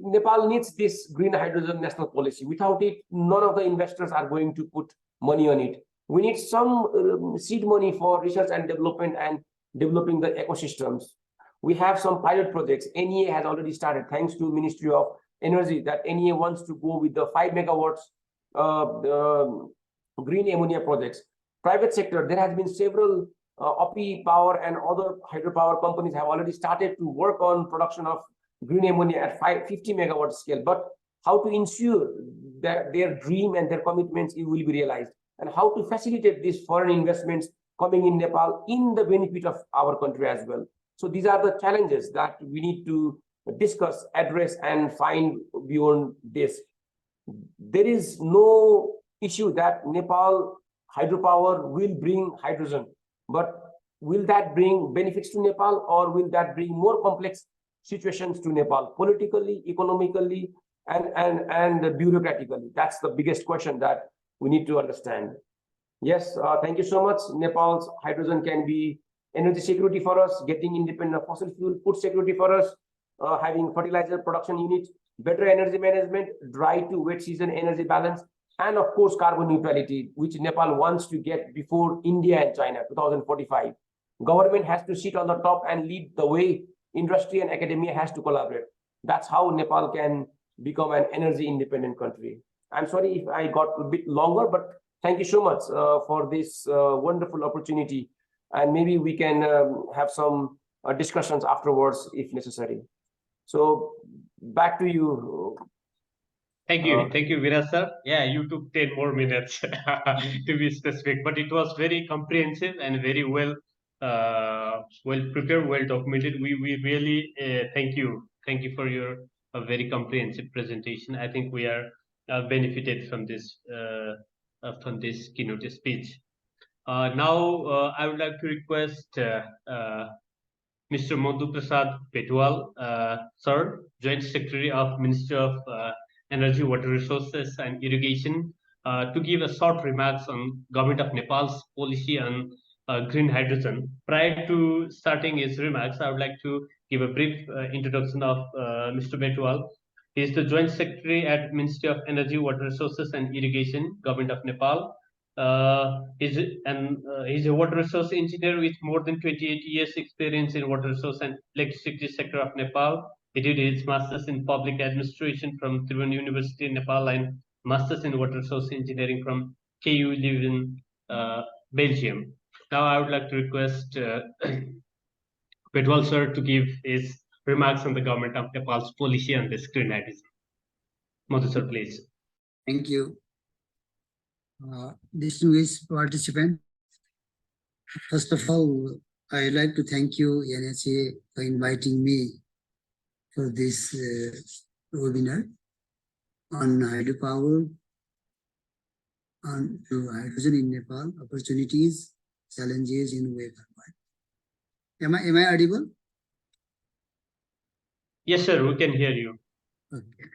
Nepal needs this green hydrogen national policy. Without it, none of the investors are going to put money on it. We need some seed money for research and development and developing the ecosystems. We have some pilot projects. NEA has already started, thanks to Ministry of Energy, that NEA wants to go with the 5 megawatts green ammonia projects. Private sector, there has been several OPI Power and other hydropower companies have already started to work on production of green ammonia at 50 megawatt scale. But how to ensure that their dream and their commitments will be realized, and how to facilitate these foreign investments coming in Nepal in the benefit of our country as well. So these are the challenges that we need to discuss, address, and find beyond this. There is no issue that Nepal hydropower will bring hydrogen, but will that bring benefits to Nepal, or will that bring more complex situations to Nepal, politically, economically, and bureaucratically? That's the biggest question that we need to understand. Yes, thank you so much. Nepal's hydrogen can be energy security for us, getting independent of fossil fuel, food security for us, having fertilizer production unit, better energy management, dry to wet season energy balance, and of course carbon neutrality, which Nepal wants to get before India and China 2045. Government has to sit on the top and lead the way. Industry and academia has to collaborate. That's how Nepal can become an energy independent country. I'm sorry if I got a bit longer, but thank you so much for this wonderful opportunity. And maybe we can have some discussions afterwards if necessary. So back to you. Thank you, Viraj sir. Yeah, you took 10 more minutes to be specific, but it was very comprehensive and very well prepared, well documented. We really thank you for your very comprehensive presentation. I think we are benefited from this keynote speech. Now I would like to request Mr. Madhu Prasad Petwal, sir, Joint Secretary of Ministry of Energy, Water Resources and Irrigation, to give a short remarks on Government of Nepal's policy on green hydrogen. Prior to starting his remarks, I would like to give a brief introduction of Mr. Petwal. He is the Joint Secretary at Ministry of Energy, Water Resources and Irrigation, Government of Nepal. He's a water resource engineer with more than 28 years experience in water resource and electricity sector of Nepal. He did his master's in public administration from Tribhuvan University in Nepal and master's in water resource engineering from KU Leuven, Belgium. Now I would like to request Petwal sir to give his remarks on the government of Nepal's policy on this green hydrogen. Madhu sir, please. Thank you. Distinguished participant, first of all, I would like to thank you, NHA, for inviting me for this webinar on hydropower, on hydrogen in Nepal, opportunities, challenges in way forward. Am I audible? Yes, sir, we can hear you. Okay.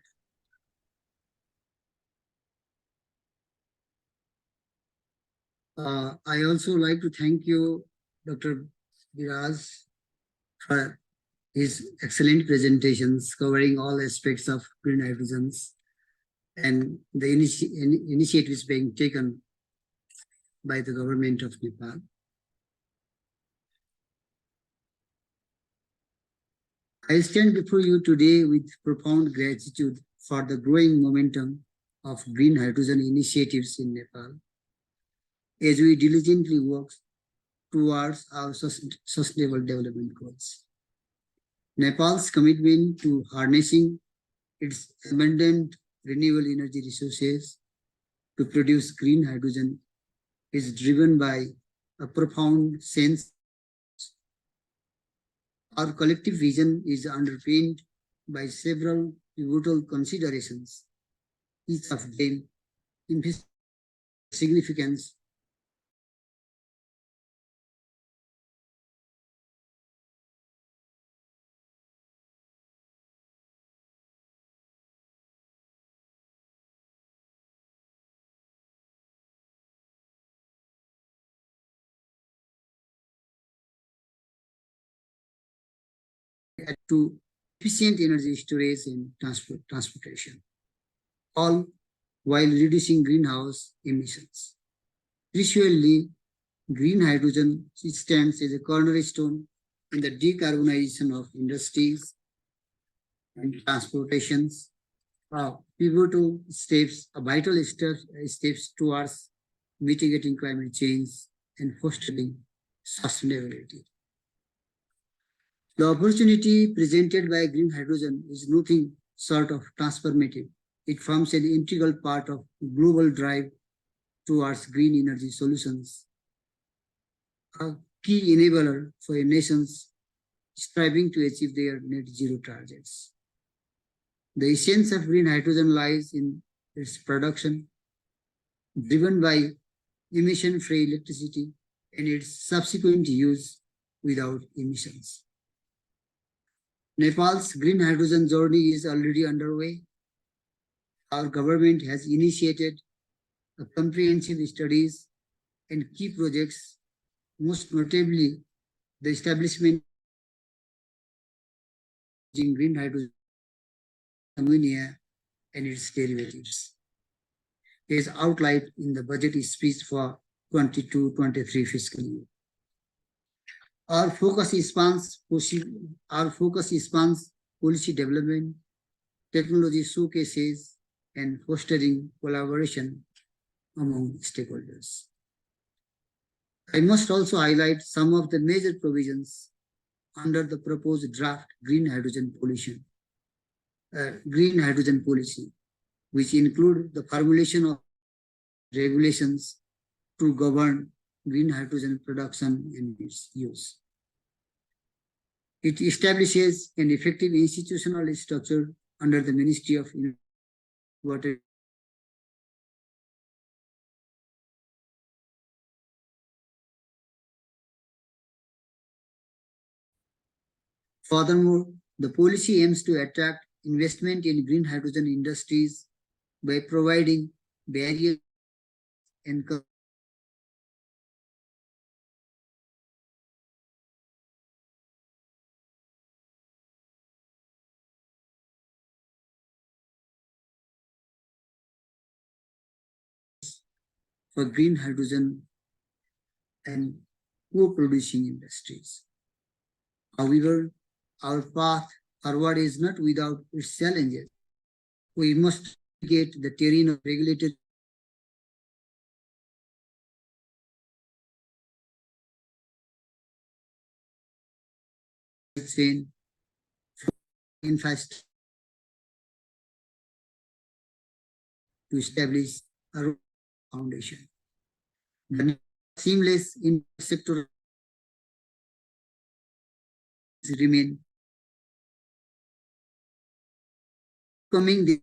I also like to thank you, Dr. Viraj, for his excellent presentations covering all aspects of green hydrogens and the initiatives being taken by the government of Nepal. I stand before you today with profound gratitude for the growing momentum of green hydrogen initiatives in Nepal, as we diligently work towards our sustainable development goals. Nepal's commitment to harnessing its abundant renewable energy resources to produce green hydrogen is driven by a profound sense. Our collective vision is underpinned by several pivotal considerations, each of them investing significance to efficient energy storage and transportation, all while reducing greenhouse emissions. Crucially, green hydrogen stands as a cornerstone in the decarbonization of industries and transportations, pivotal steps, vital steps towards mitigating climate change and fostering sustainability. The opportunity presented by green hydrogen is nothing short of transformative. It forms an integral part of global drive towards green energy solutions, a key enabler for nations striving to achieve their net zero targets. The essence of green hydrogen lies in its production, driven by emission-free electricity and its subsequent use without emissions. Nepal's green hydrogen journey is already underway. Our government has initiated a comprehensive studies and key projects, most notably the establishment of green hydrogen, ammonia, and its derivatives, is outlined in the budget speech for 22-23 fiscal year. Our focus spans policy development, technology showcases, and fostering collaboration among stakeholders. I must also highlight some of the major provisions under the proposed draft green hydrogen policy, which include the formulation of regulations to govern green hydrogen production and its use. It establishes an effective institutional structure under the Ministry of Water. Furthermore, the policy aims to attract investment in green hydrogen industries by providing barriers and for green hydrogen and co-producing industries. However, our path forward is not without its challenges. We must navigate the terrain of regulated chain, infrastructure to establish a foundation. The seamless intersectoral remain coming the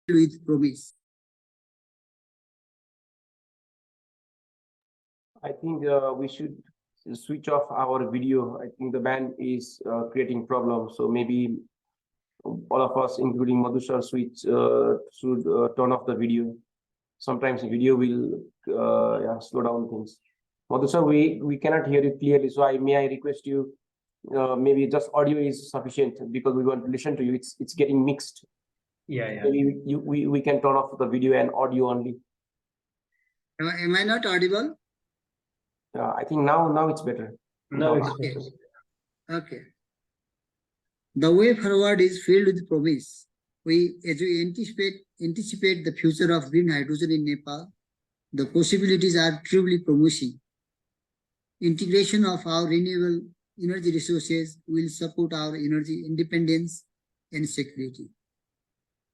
with promise. I think we should switch off our video. I think the band is creating problems. So maybe all of us, including Madhusar, should turn off the video. Sometimes video will slow down things. Madhusar, we cannot hear you clearly. So may I request you, maybe just audio is sufficient because we want to listen to you. It's getting mixed. Yeah. Maybe we can turn off the video and audio only. Am I not audible? I think now it's better. No, it's Okay. better. Okay. The way forward is filled with promise. As we anticipate the future of green hydrogen in Nepal, the possibilities are truly promising. Integration of our renewable energy resources will support our energy independence and security.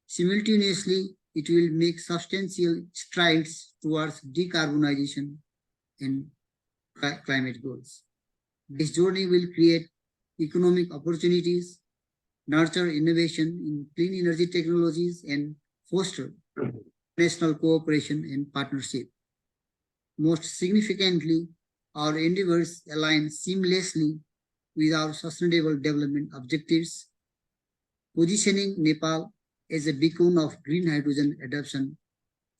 Simultaneously, it will make substantial strides towards decarbonization and climate goals. This journey will create economic opportunities, nurture innovation in clean energy technologies, and foster national cooperation and partnership. Most significantly, our endeavors align seamlessly with our sustainable development objectives, positioning Nepal as a beacon of green hydrogen adoption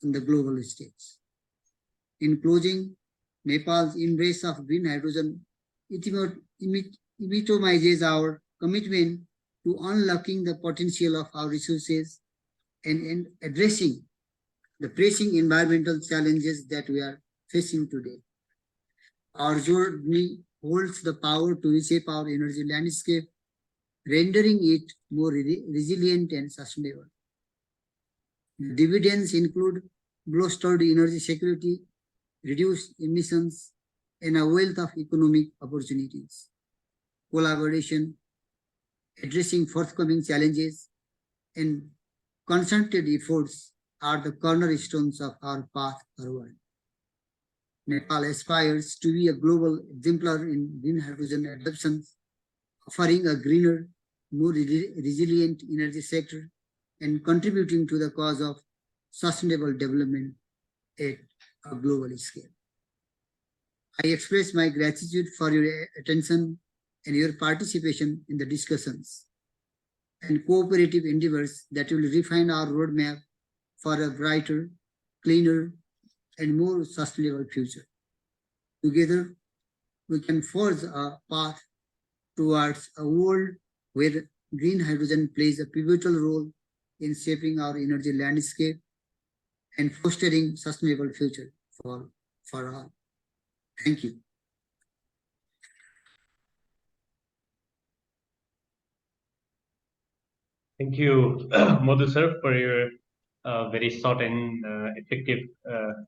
on the global stage. In closing, Nepal's embrace of green hydrogen epitomizes our commitment to unlocking the potential of our resources and addressing the pressing environmental challenges that we are facing today. Our journey holds the power to reshape our energy landscape, rendering it more resilient and sustainable. The dividends include bolstered energy security, reduced emissions, and a wealth of economic opportunities. Collaboration, addressing forthcoming challenges, and concerted efforts are the cornerstones of our path forward. Nepal aspires to be a global exemplar in green hydrogen adoption, offering a greener, more resilient energy sector and contributing to the cause of sustainable development at a global scale. I express my gratitude for your attention and your participation in the discussions and cooperative endeavors that will refine our roadmap for a brighter, cleaner, and more sustainable future. Together, we can forge a path towards a world where green hydrogen plays a pivotal role in shaping our energy landscape and fostering sustainable future for all. Thank you. Thank you, Madhu sir, for your very short and effective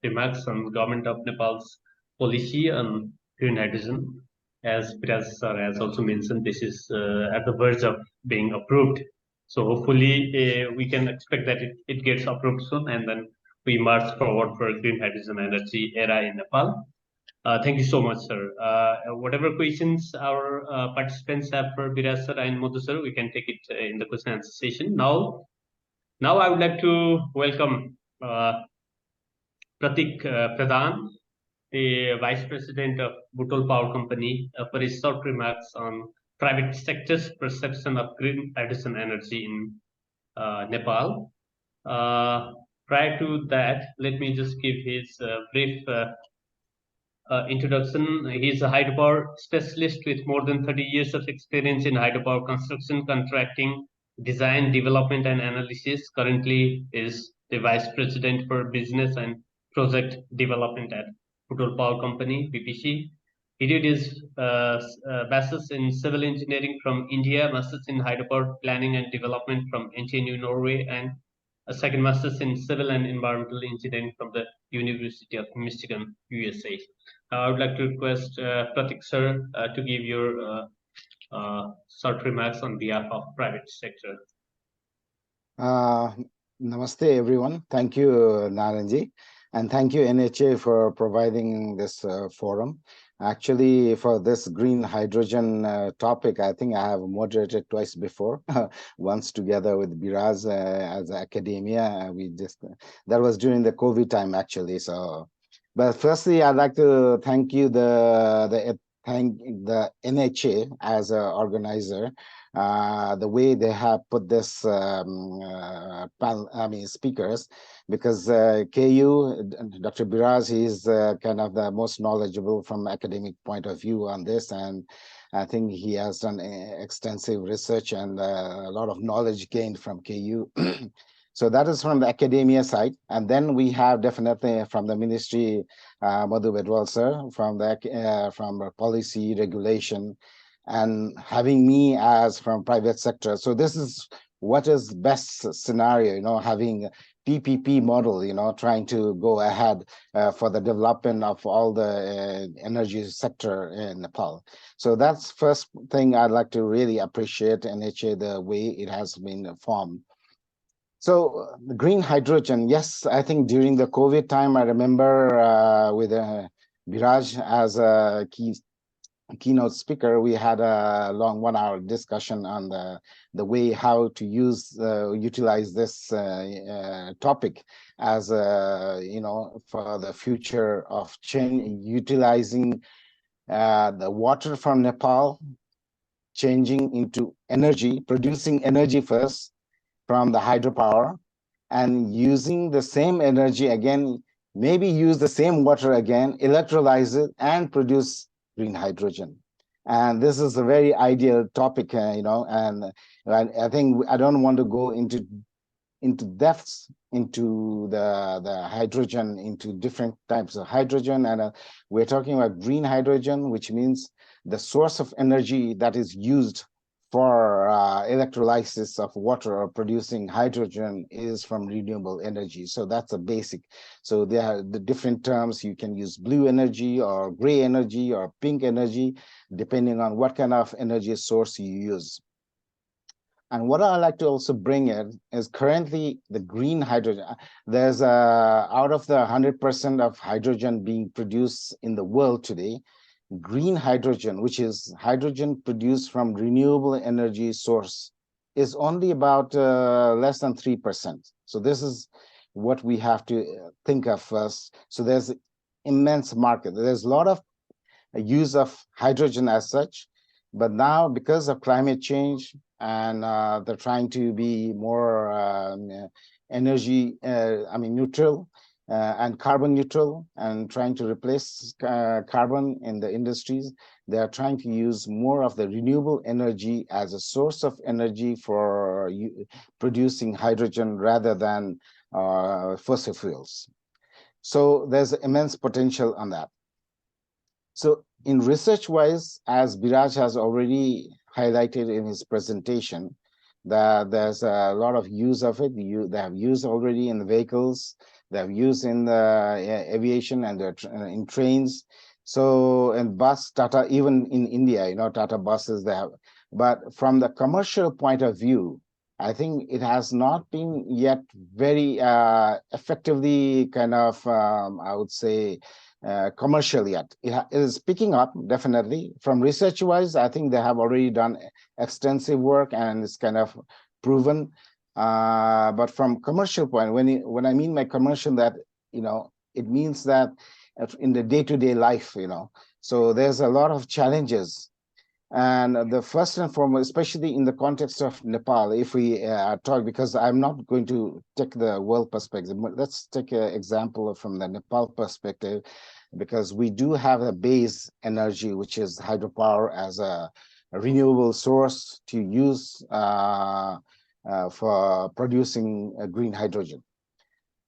remarks on government of Nepal's policy on green hydrogen. As Biraj sir has also mentioned, this is at the verge of being approved. So hopefully we can expect that it gets approved soon, and then we march forward for green hydrogen energy era in Nepal. Thank you so much, sir. Whatever questions our participants have for Biraj sir and Madhu sir, we can take it in the question and answer session. Now I would like to welcome Pratik Pradhan, the Vice President of Bhutol Power Company, for his short remarks on private sector's perception of green hydrogen energy in Nepal. Prior to that, let me just give his brief introduction. He is a hydropower specialist with more than 30 years of experience in hydropower construction, contracting, design, development, and analysis. Currently is the Vice President for Business and Project Development at Bhutol Power Company, BPC. He did his Bachelor's in Civil Engineering from India, Master's in Hydropower Planning and Development from NTNU, Norway, and a second Master's in Civil and Environmental Engineering from the University of Michigan, USA. I would like to request Pratik sir to give your short remarks on behalf of private sector. Namaste, everyone. Thank you, Naranji, and thank you, NHA, for providing this forum. Actually, for this green hydrogen topic, I think I have moderated twice before, once together with Biraj as academia. That was during the COVID time, actually. So, but firstly, I'd like to thank you, thank the NHA as an organizer. The way they have put this speakers, because KU, Dr. Biraj, is kind of the most knowledgeable from academic point of view on this, and I think he has done extensive research and a lot of knowledge gained from KU. So that is from the academia side, and then we have definitely from the ministry, Madhu Bedwal sir, from policy regulation, and having me as from private sector. So this is what is best scenario, having PPP model, trying to go ahead for the development of all the energy sector in Nepal. So that's first thing I'd like to really appreciate NHA, the way it has been formed. So the green hydrogen, yes, I think during the COVID time, I remember with Biraj as a keynote speaker, we had a long 1-hour discussion on the way how to utilize this topic as for the future of utilizing the water from Nepal, changing into energy, producing energy first from the hydropower, and using the same energy again, maybe use the same water again, electrolyze it, and produce green hydrogen. And this is a very ideal topic, and I think I don't want to go into depths into the hydrogen, into different types of hydrogen. And we're talking about green hydrogen, which means the source of energy that is used for electrolysis of water or producing hydrogen is from renewable energy. So that's a basic. So there are the different terms. You can use blue energy or gray energy or pink energy, depending on what kind of energy source you use. And what I like to also bring in is currently the green hydrogen. There's out of the 100% of hydrogen being produced in the world today, green hydrogen, which is hydrogen produced from renewable energy source, is only about less than 3%. So this is what we have to think of first. So there's immense market. There's a lot of use of hydrogen as such, but now because of climate change and they're trying to be more energy, neutral, and carbon neutral, and trying to replace carbon in the industries, they are trying to use more of the renewable energy as a source of energy for producing hydrogen rather than fossil fuels. So there's immense potential on that. So in research-wise, as Biraj has already highlighted in his presentation, that there's a lot of use of it. They have used already in the vehicles, they have used in the aviation and in trains. So in bus, Tata, even in India, Tata buses, they have. But from the commercial point of view, I think it has not been yet very effectively kind of, I would say, commercial yet. It is picking up, definitely. From research-wise, I think they have already done extensive work and it's kind of proven. But from commercial point, when I mean by commercial, that it means that in the day-to-day life, so there's a lot of challenges. And the first and foremost, especially in the context of Nepal, if we talk, because I'm not going to take the world perspective, but let's take an example from the Nepal perspective, because we do have a base energy, which is hydropower as a renewable source to use for producing green hydrogen.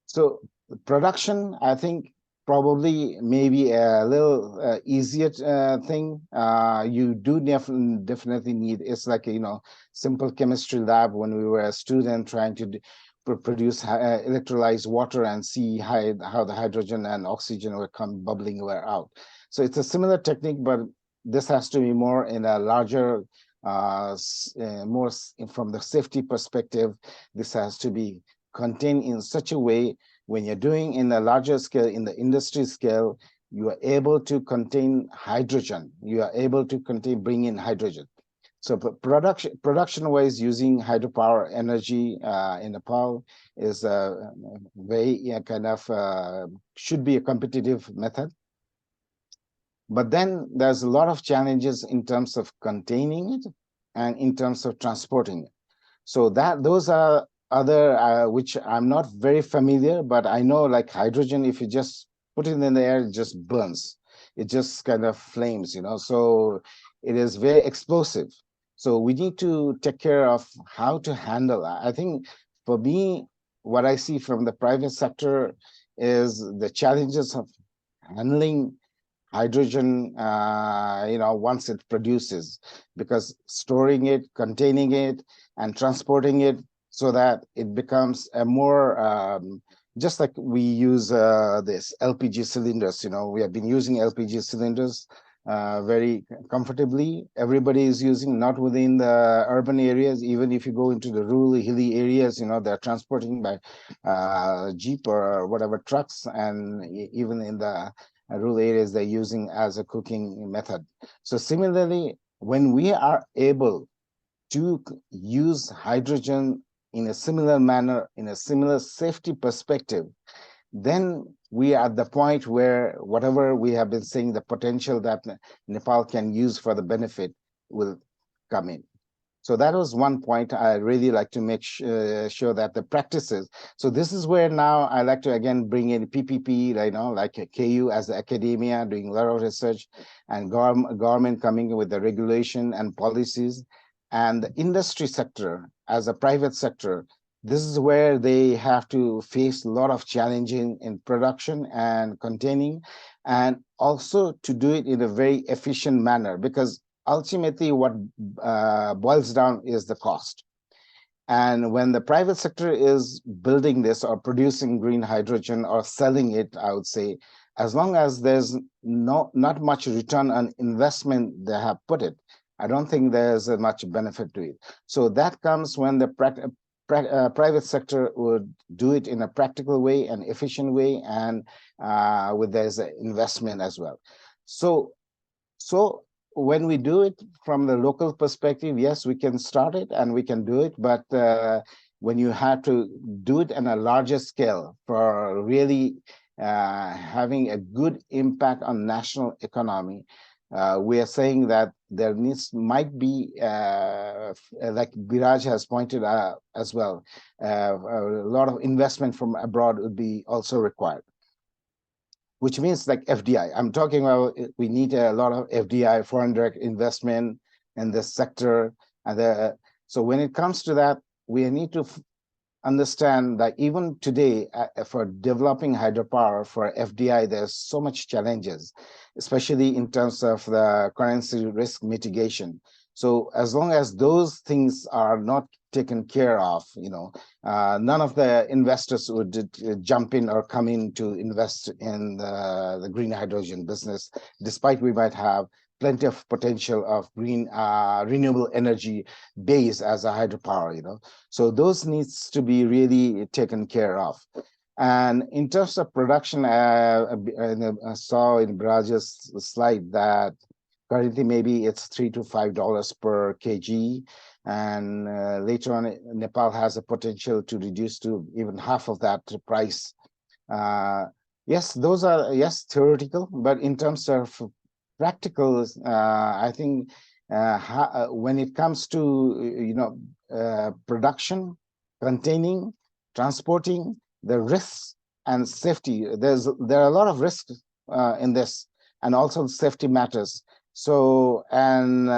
So production, I think, probably maybe a little easier thing. You do definitely need, it's like simple chemistry lab when we were a student trying to produce electrolyzed water and see how the hydrogen and oxygen will come bubbling out. So it's a similar technique, but this has to be more in a larger, more from the safety perspective. This has to be contained in such a way when you're doing in a larger scale, in the industry scale, you are able to contain hydrogen. You are able to bring in hydrogen. So production-wise, using hydropower energy in Nepal is a very kind of should be a competitive method. But then there's a lot of challenges in terms of containing it and in terms of transporting it. So those are other which I'm not very familiar, but I know like hydrogen, if you just put it in the air, it just burns. It just kind of flames, so it is very explosive. So we need to take care of how to handle that. I think for me, what I see from the private sector is the challenges of handling hydrogen, once it produces, because storing it, containing it, and transporting it. so that it becomes a more just like we use this LPG cylinders. We have been using LPG cylinders very comfortably. Everybody is using, not within the urban areas. Even if you go into the rural, hilly areas, they're transporting by jeep or whatever trucks, and even in the rural areas, they're using as a cooking method. So similarly, when we are able to use hydrogen in a similar manner, in a similar safety perspective, then we are at the point where whatever we have been saying, the potential that Nepal can use for the benefit will come in. So that was one point I really like to make sure that the practices. So this is where now I like to again bring in PPP, like KU as the academia doing a lot of research, and government coming with the regulation and policies, and the industry sector as a private sector. This is where they have to face a lot of challenging in production and containing, and also to do it in a very efficient manner, because ultimately what boils down is the cost. And when the private sector is building this or producing green hydrogen or selling it, I would say, as long as there's not much return on investment they have put it, I don't think there's much benefit to it. So that comes when the private sector would do it in a practical way, an efficient way, and with there's an investment as well. So when we do it from the local perspective, yes, we can start it and we can do it, but when you have to do it on a larger scale for really having a good impact on national economy, we are saying that there might be, like Biraj has pointed out as well, a lot of investment from abroad would be also required, which means like FDI. I'm talking about we need a lot of FDI, foreign direct investment in this sector. And so when it comes to that, we need to understand that even today, for developing hydropower for FDI, there's so much challenges, especially in terms of the currency risk mitigation. So as long as those things are not taken care of, none of the investors would jump in or come in to invest in the green hydrogen business, despite we might have plenty of potential of green renewable energy base as a hydropower, So those needs to be really taken care of. And in terms of production, I saw in Biraj's slide that currently maybe it's $3 to $5 per kg. And later on, Nepal has a potential to reduce to even half of that price. Yes, those are, theoretical, but in terms of practical, I think when it comes to, production, containing, transporting, the risks and safety, there are a lot of risks in this, and also safety matters. So, and,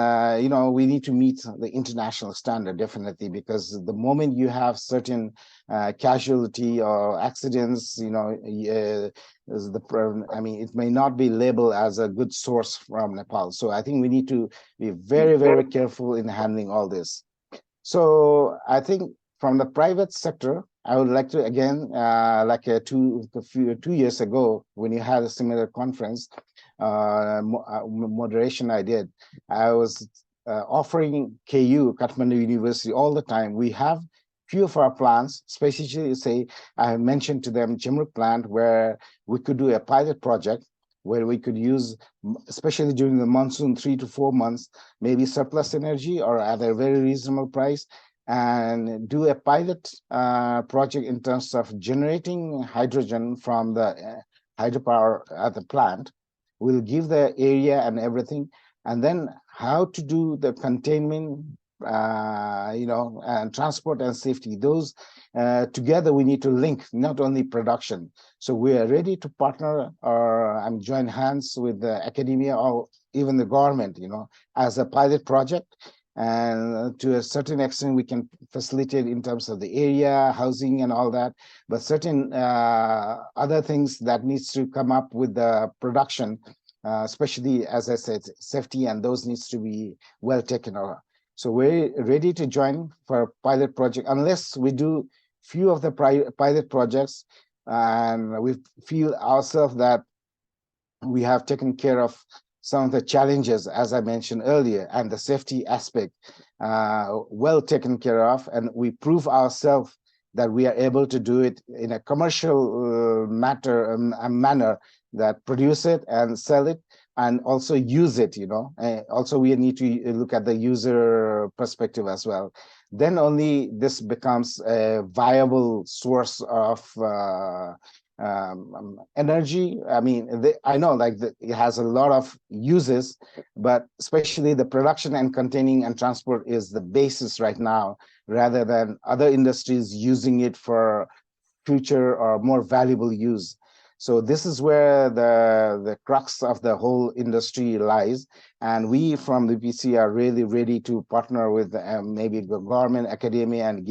we need to meet the international standard, definitely, because the moment you have certain casualty or accidents, it may not be labeled as a good source from Nepal. So I think we need to be very, very careful in handling all this. So I think from the private sector, I would like to, again, like 2 years ago, when you had a similar conference, moderation I did, I was offering KU, Kathmandu University, all the time. We have few of our plants, especially say, I mentioned to them Chimruk plant, where we could do a pilot project where we could use, especially during the monsoon, 3 to 4 months, maybe surplus energy or at a very reasonable price, and do a pilot project in terms of generating hydrogen from the hydropower at the plant. We'll give the area and everything, and then how to do the containment, and transport and safety. Those together we need to link, not only production. So we are ready to partner or join hands with the academia or even the government, as a pilot project. And to a certain extent, we can facilitate in terms of the area, housing, and all that. But certain other things that needs to come up with the production, especially, as I said, safety, and those needs to be well taken So we're ready to join for a pilot project unless we do few of the pilot projects and we feel ourselves that we have taken care of some of the challenges, as I mentioned earlier, and the safety aspect well taken care of, and we prove ourselves that we are able to do it in a commercial manner, that produce it and sell it and also use it, also we need to look at the user perspective as well. Then only this becomes a viable source of energy. I mean, I know it has a lot of uses, but especially the production and containing and transport is the basis right now, rather than other industries using it for future or more valuable use. So this is where the crux of the whole industry lies. And we from the PC are really ready to partner with maybe the government, academia, and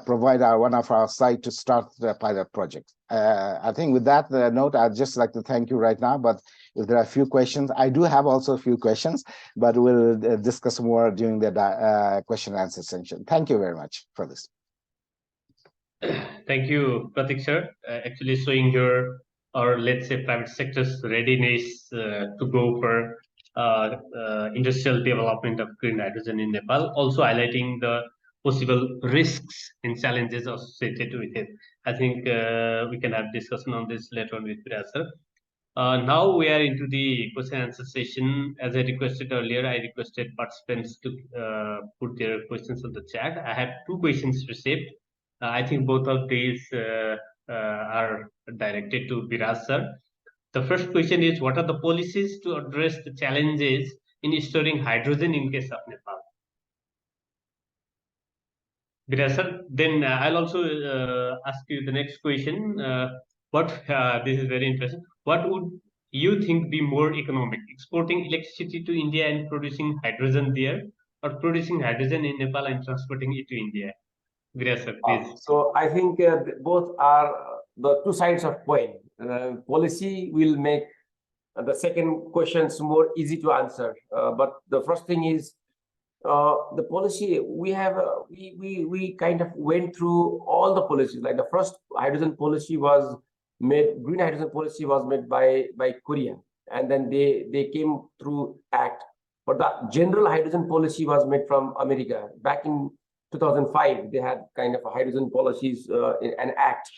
provide one of our site to start the pilot project. I think with that note, I'd just like to thank you right now. But if there are a few questions, I do have also a few questions, but we'll discuss more during the question and answer section. Thank you very much for this. Thank you, Pratik sir. Actually showing your, or let's say private sector's readiness to go for industrial development of green hydrogen in Nepal, also highlighting the possible risks and challenges associated with it. I think we can have discussion on this later on with Viraj sir. Now we are into the question and answer session. As I requested earlier, I requested participants to put their questions on the chat. I have two questions received. I think both of these are directed to Viraj sir. The first question is, what are the policies to address the challenges in storing hydrogen in case of Nepal? Viraj sir, then I'll also ask you the next question. This is very interesting. What would you think be more economic, exporting electricity to India and producing hydrogen there, or producing hydrogen in Nepal and transporting it to India? Viraj sir, please. So I think both are the two sides of coin. Policy will make the second questions more easy to answer. But the first thing is the policy we have. We kind of went through all the policies. Like the first hydrogen policy was made, green hydrogen policy was made by Korea, and then they came through Act. But the general hydrogen policy was made from America back in 2005. They had kind of a hydrogen policies in an Act.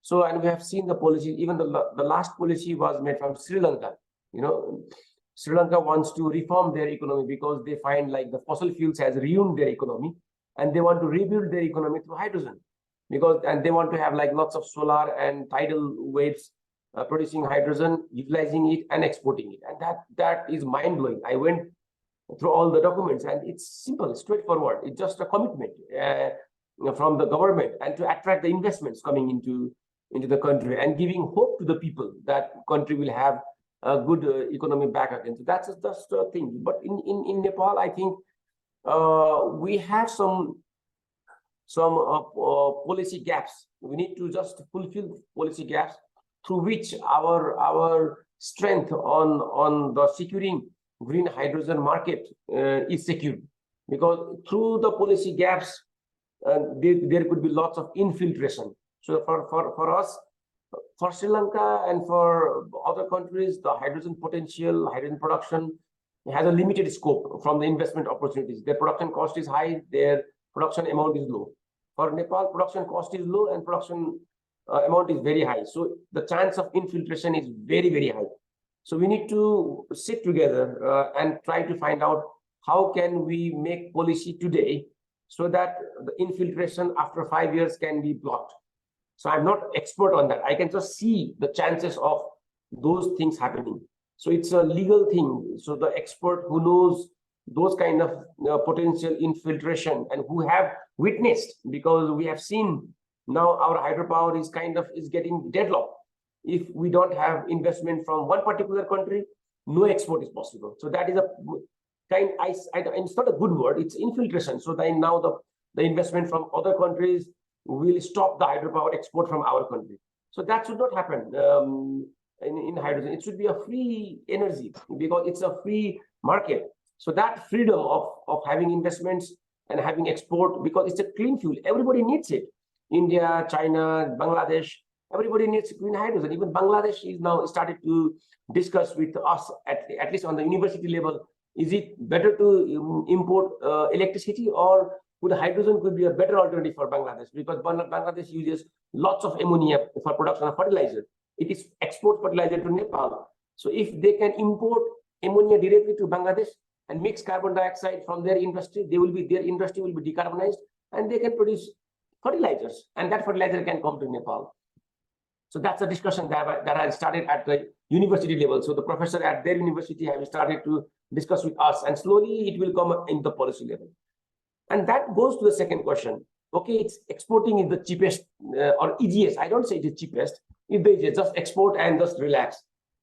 So, and we have seen the policies. Even the last policy was made from Sri Lanka. Sri Lanka wants to reform their economy because they find like the fossil fuels has ruined their economy, and they want to rebuild their economy through hydrogen, and they want to have like lots of solar and tidal waves producing hydrogen, utilizing it and exporting it. And that is mind blowing. I went through all the documents, and it's simple, straightforward. It's just a commitment from the government, and to attract the investments coming into the country, and giving hope to the people that country will have a good economy back again. So that's the thing. But in Nepal, I think we have some policy gaps. We need to just fulfill policy gaps through which our strength on the securing green hydrogen market is secured. Because through the policy gaps, there could be lots of infiltration. So for us, for Sri Lanka and for other countries, the hydrogen potential, hydrogen production has a limited scope from the investment opportunities. Their production cost is high, their production amount is low. For Nepal, production cost is low and production amount is very high. So the chance of infiltration is very, very high. So we need to sit together and try to find out how can we make policy today so that the infiltration after 5 years can be blocked. So I'm not expert on that. I can just see the chances of those things happening. So it's a legal thing. So the expert who knows those kind of potential infiltration and who have witnessed, because we have seen now our hydropower is getting deadlocked. If we don't have investment from one particular country, no export is possible. So that is a kind, it's not a good word, it's infiltration. So then now the investment from other countries will stop the hydropower export from our country. So that should not happen in hydrogen. It should be a free energy because it's a free market. So that freedom of having investments and having export, because it's a clean fuel, everybody needs it. India, China, Bangladesh, everybody needs green hydrogen. Even Bangladesh is now started to discuss with us, at least on the university level, is it better to import electricity, or would hydrogen could be a better alternative for Bangladesh, because Bangladesh uses lots of ammonia for production of fertilizer. It is export fertilizer to Nepal. So if they can import ammonia directly to Bangladesh and mix carbon dioxide from their industry, their industry will be decarbonized, and they can produce fertilizers, and that fertilizer can come to Nepal. So that's a discussion that I started at the university level. So the professor at their university have started to discuss with us, and slowly it will come in the policy level. And that goes to the second question. Okay, it's exporting is the cheapest or easiest. I don't say it is cheapest. If they just export and just relax,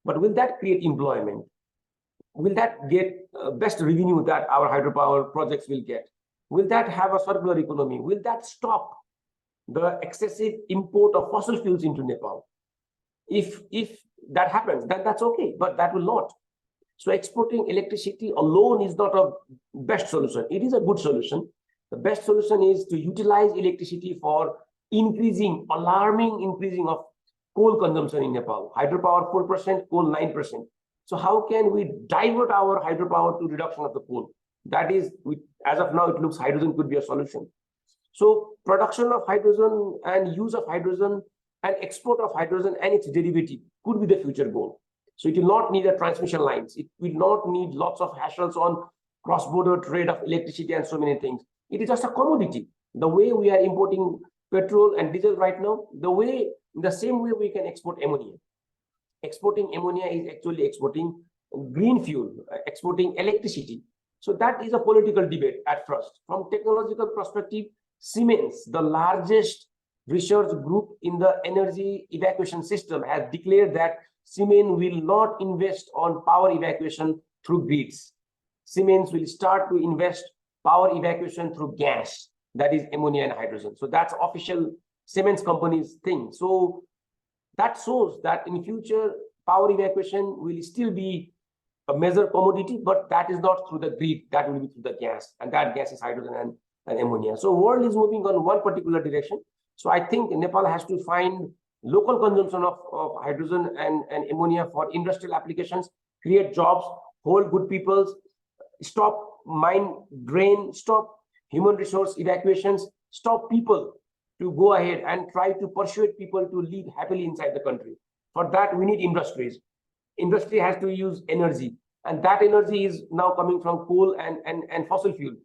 but will that create employment? Will that get best revenue that our hydropower projects will get? Will that have a circular economy? Will that stop the excessive import of fossil fuels into Nepal? If that happens, then that's okay, but that will not. So exporting electricity alone is not a best solution. It is a good solution. The best solution is to utilize electricity for alarming increasing of coal consumption in Nepal. Hydropower 4%, coal 9%. So how can we divert our hydropower to reduction of the coal? That is, as of now, it looks hydrogen could be a solution. So production of hydrogen and use of hydrogen and export of hydrogen and its derivative could be the future goal. So it will not need a transmission lines. It will not need lots of hassles on cross-border trade of electricity and so many things. It is just a commodity. The way we are importing petrol and diesel right now, the same way we can export ammonia. Exporting ammonia is actually exporting green fuel, exporting electricity. So that is a political debate at first. From technological perspective, Siemens, the largest research group in the energy evacuation system, has declared that Siemens will not invest on power evacuation through grids. Siemens will start to invest power evacuation through gas, that is ammonia and hydrogen. So that's official Siemens company's thing. So that shows that in future, power evacuation will still be a major commodity, but that is not through the grid, that will be through the gas, and that gas is hydrogen and ammonia. So world is moving on one particular direction. So I think Nepal has to find local consumption of hydrogen and ammonia for industrial applications, create jobs, hold good people, stop mine drain, stop human resource evacuations, stop people to go ahead and try to persuade people to live happily inside the country. For that, we need industries. Industry has to use energy, and that energy is now coming from coal and fossil fuel,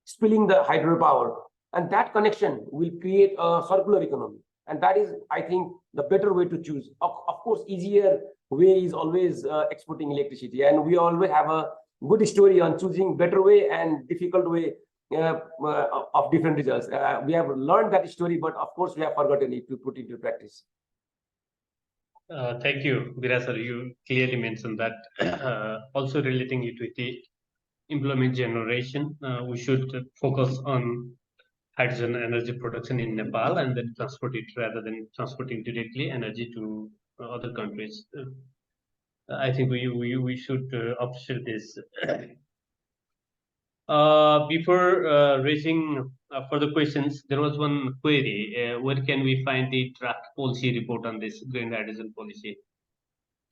spilling the hydropower, and that connection will create a circular economy. And that is, I think, the better way to choose. Of course, easier way is always exporting electricity, and we always have a good story on choosing better way and difficult way of different results. We have learned that story, but of course, we have forgotten it to put into practice. Thank you, Birasar. You clearly mentioned that. Also relating it with the employment generation, we should focus on hydrogen energy production in Nepal and then transport it rather than transporting directly energy to other countries. I think we should appreciate this. Before raising further questions, there was one query. Where can we find the draft policy report on this green hydrogen policy?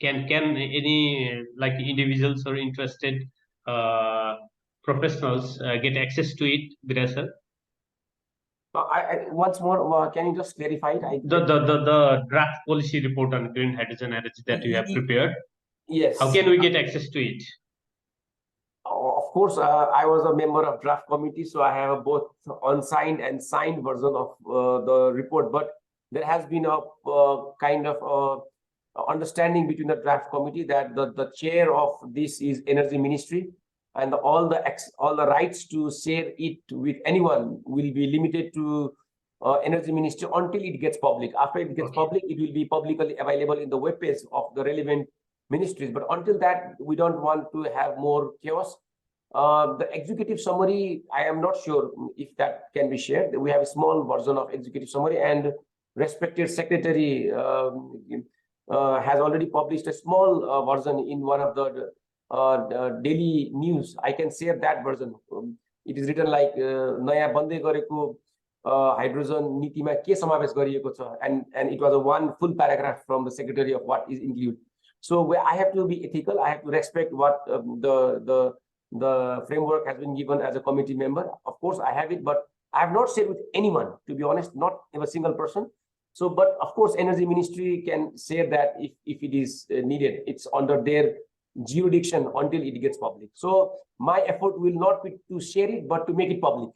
Can any like individuals or interested professionals get access to it, Birasar? Once more, can you just clarify it? The draft policy report on green hydrogen energy that you have prepared. Yes. How can we get access to it? Of course, I was a member of draft committee, so I have both unsigned and signed version of the report. But there has been a kind of understanding between the draft committee that the chair of this is Energy Ministry, and all the rights to share it with anyone will be limited to Energy Ministry until it gets public. After it gets public, it will be publicly available in the web page of the relevant ministries. But until that, we don't want to have more chaos. The executive summary, I am not sure if that can be shared. We have a small version of executive summary, and respected secretary has already published a small version in one of the daily news, I can share that version. It is written like नयाँ बन्दै गरेको hydrogen नीतिमा के समावेश गरिएको छ, and it was a one full paragraph from the secretary of what is included. So where I have to be ethical, I have to respect what the framework has been given as a committee member. Of course, I have it, but I have not shared with anyone, to be honest, not a single person. So, but of course, Energy Ministry can share that if it is needed. It's under their jurisdiction until it gets public. So my effort will not be to share it, but to make it public.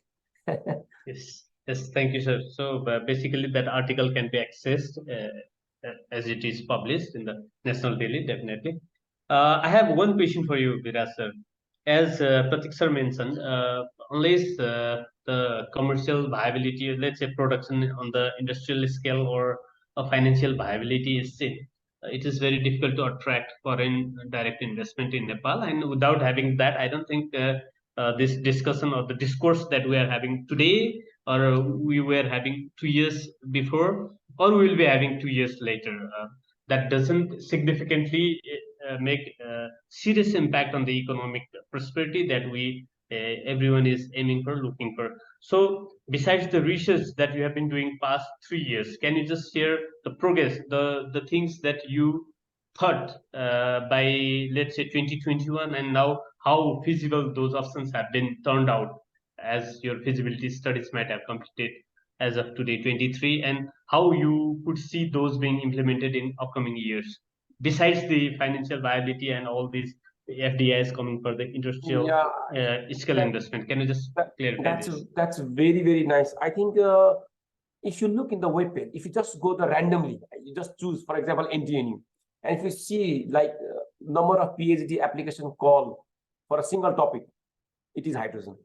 Yes, yes, thank you, sir. So basically, that article can be accessed as it is published in the National Daily, definitely. I have one question for you, Viraj sir. As Pratik sir mentioned, unless the commercial viability, let's say production on the industrial scale or a financial viability is seen, it is very difficult to attract foreign direct investment in Nepal. And without having that, I don't think this discussion or the discourse that we are having today, or we were having 2 years before, or we will be having 2 years later, that doesn't significantly make serious impact on the economic prosperity that we everyone is aiming for, looking for. So besides the research that you have been doing past 3 years, can you just share the progress, the things that you thought by, let's say, 2021, and now how feasible those options have been turned out, as your feasibility studies might have completed as of today 23, and how you could see those being implemented in upcoming years, besides the financial viability and all these FDIs coming for the industrial scale investment. Can you just clarify this? That's very, very nice. I think if you look in the web page, if you just go the randomly, you just choose, for example, NTNU, and if you see like number of PhD application call for a single topic, it is hydrogen.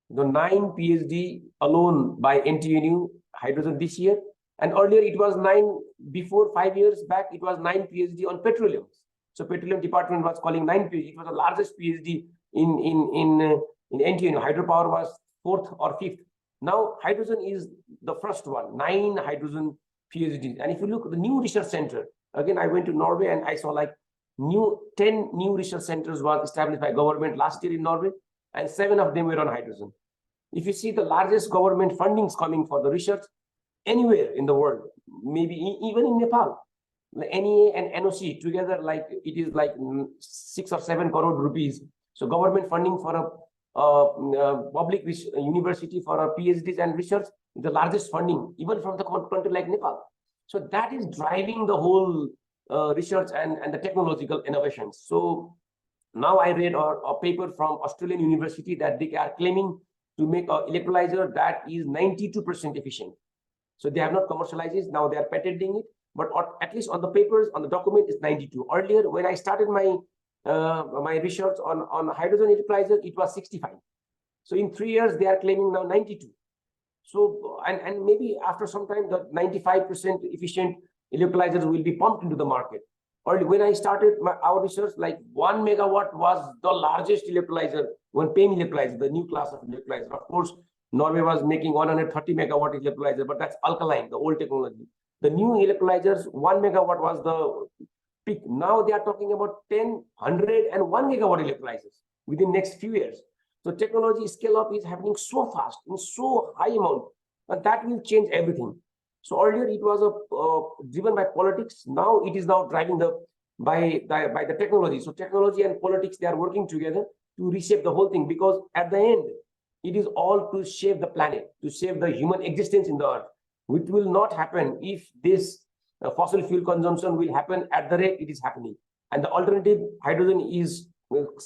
The 9 PhD alone by NTNU hydrogen this year, and earlier it was 9. Before 5 years back, it was 9 PhD on petroleum. So petroleum department was calling 9 PhD. It was the largest PhD in NTNU. Hydropower was 4th or 5th. Now hydrogen is the first one, 9 hydrogen PhDs. And if you look at the new research center, again, I went to Norway and I saw like 10 new research centers was established by government last year in Norway, and 7 of them were on hydrogen. If you see the largest government fundings coming for the research anywhere in the world, maybe even in Nepal, NEA and NOC together, like it is like 6 or 7 crore rupees. So government funding for a public university for a PhDs and research is the largest funding, even from the country like Nepal. So that is driving the whole research and the technological innovations. So now I read a paper from Australian University that they are claiming to make an electrolyzer that is 92% efficient. So they have not commercialized it. Now they are patenting it, but at least on the papers, on the document, it's 92. Earlier, when I started my my research on hydrogen electrolyzer, it was 65. So in 3 years, they are claiming now 92. So and maybe after some time, the 95% efficient electrolyzers will be pumped into the market. Or when I started our research, like 1 megawatt was the largest electrolyzer, when PEM electrolyzer, the new class of electrolyzer. Of course, Norway was making 130 megawatt electrolyzer, but that's alkaline, the old technology. The new electrolyzers, 1 megawatt was the peak. Now they are talking about 10, 100, and 1 gigawatt electrolyzers within next few years. So technology scale up is happening so fast in so high amount, and that will change everything. So earlier it was driven by politics. Now it is now driving by the technology. So technology and politics, they are working together to reshape the whole thing, because at the end, it is all to save the planet, to save the human existence in the earth, which will not happen if this fossil fuel consumption will happen at the rate it is happening. And the alternative hydrogen is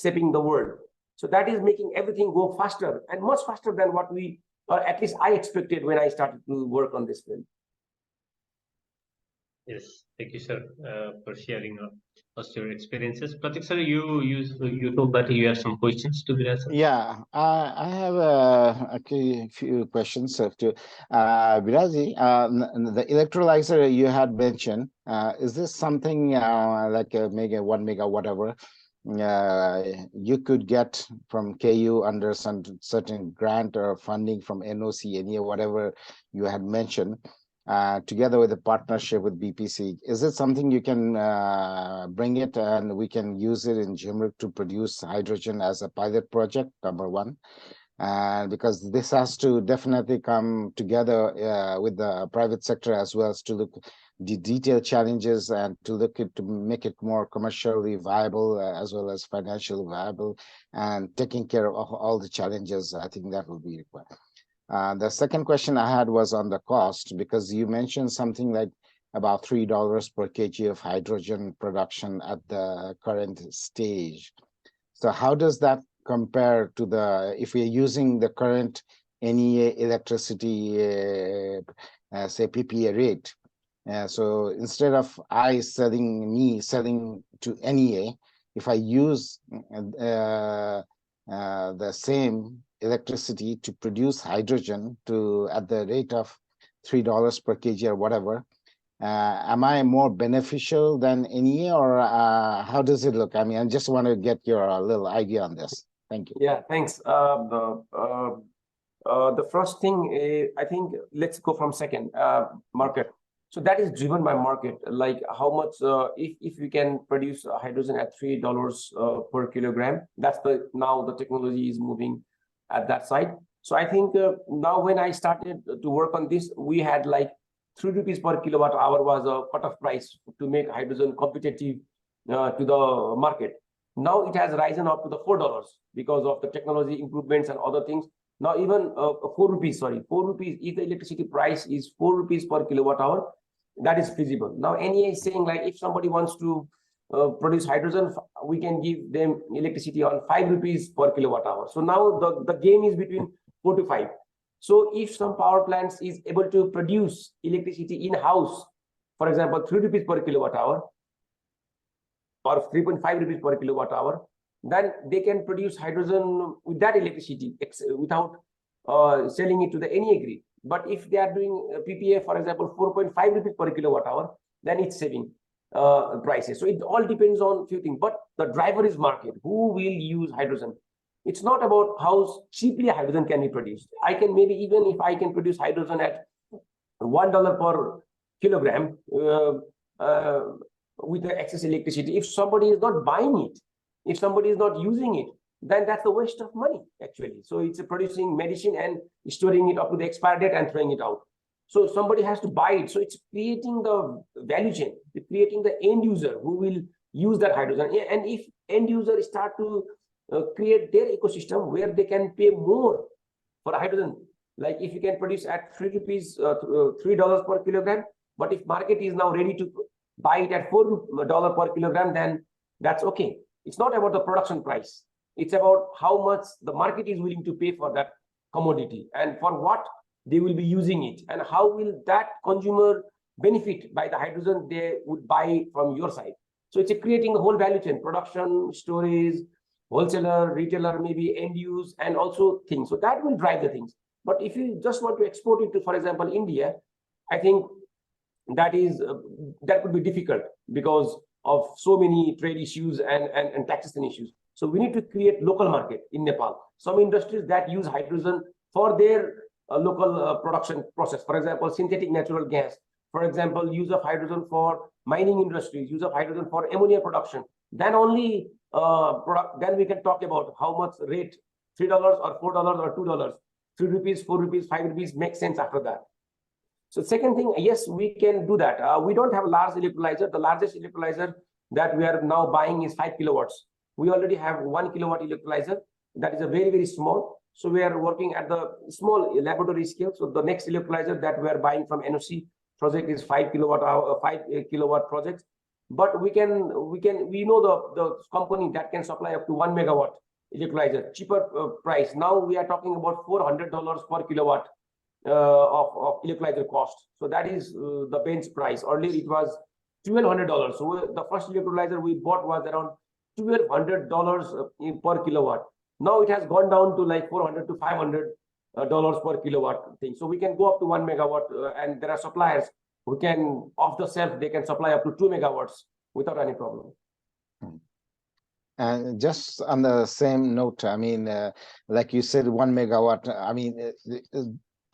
shaping the world. So that is making everything go faster, and much faster than what we, or at least I expected when I started to work on this film. Yes, thank you, sir, for sharing us your experiences. Pratik sir, you told that you have some questions to be answered. Yeah, I have actually a few questions to Viraji. The electrolyzer you had mentioned, is this something like a mega, 1 mega, whatever, you could get from KU under some certain grant or funding from NOC, NEA, whatever you had mentioned? together with a partnership with BPC. Is it something you can bring it and we can use it in Jimrick to produce hydrogen as a pilot project, number one? And because this has to definitely come together with the private sector as well as to look the detailed challenges and to look at to make it more commercially viable as well as financially viable and taking care of all the challenges. I think that will be required. The second question I had was on the cost, because you mentioned something like about $3 per kg of hydrogen production at the current stage. So how does that compare to the, if we're using the current NEA electricity, say PPA rate? So instead of me selling to NEA, if I use the same electricity to produce hydrogen at the rate of $3 per kg or whatever, am I more beneficial than NEA, or how does it look? I mean, I just want to get your little idea on this. Thank you. Yeah, thanks. The first thing, I think, let's go from second, market. So that is driven by market, like how much, if we can produce hydrogen at $3 per kilogram, that's now the technology is moving at that side. So I think now when I started to work on this, we had like 3 rupees per kilowatt hour was a cut-off price to make hydrogen competitive to the market. Now it has risen up to the $4 because of the technology improvements and other things. Now even 4 rupees, if the electricity price is 4 rupees per kilowatt hour, that is feasible. Now NEA is saying like if somebody wants to produce hydrogen, we can give them electricity on 5 rupees per kilowatt hour. So now the game is between 4 to 5. So if some power plants is able to produce electricity in-house, for example, 3 rupees per kilowatt hour or 3.5 rupees per kilowatt hour, then they can produce hydrogen with that electricity without selling it to the NEA grid. But if they are doing PPA, for example, 4.5 rupees per kilowatt hour, then it's saving prices. So it all depends on few things. But the driver is market. Who will use hydrogen? It's not about how cheaply hydrogen can be produced. I can maybe, even if I can produce hydrogen at $1 per kilogram with the excess electricity, if somebody is not buying it, if somebody is not using it, then that's a waste of money, actually. So it's producing medicine and storing it up to the expiry date and throwing it out. So somebody has to buy it. So it's creating the value chain, it's creating the end user who will use that hydrogen. And if end users start to create their ecosystem where they can pay more for hydrogen, like if you can produce at 3 rupees, $3 per kilogram, but if market is now ready to buy it at $4 per kilogram, then that's okay. It's not about the production price. It's about how much the market is willing to pay for that commodity and for what they will be using it, and how will that consumer benefit by the hydrogen they would buy from your side. So it's creating a whole value chain: production, storage, wholesaler, retailer, maybe end use, and also things. So that will drive the things. But if you just want to export it to, for example, India, I think that would be difficult because of so many trade issues and taxation issues. So we need to create local market in Nepal. Some industries that use hydrogen for their local production process, for example, synthetic natural gas, for example, use of hydrogen for mining industries, use of hydrogen for ammonia production, then only then we can talk about how much rate, $3 or $4 or $2, 3 rupees, 4 rupees, 5 rupees makes sense after that. So second thing, yes, we can do that. We don't have a large electrolyzer. The largest electrolyzer that we are now buying is 5 kilowatts. We already have 1 kilowatt electrolyzer that is a very, very small. So we are working at the small laboratory scale. So the next electrolyzer that we are buying from NOC project is 5 kilowatt project. But we know the company that can supply up to 1 megawatt electrolyzer, cheaper price. Now we are talking about $400 per kilowatt of electrolyzer cost. So that is the bench price. Earlier it was $1,200. So the first electrolyzer we bought was around $1,200 per kilowatt. Now it has gone down to like $400 to $500 per kilowatt thing. So we can go up to 1 megawatt, and there are suppliers who can, off the shelf, they can supply up to 2 megawatts without any problem. And just on the same note, I mean, like you said, 1 megawatt, I mean,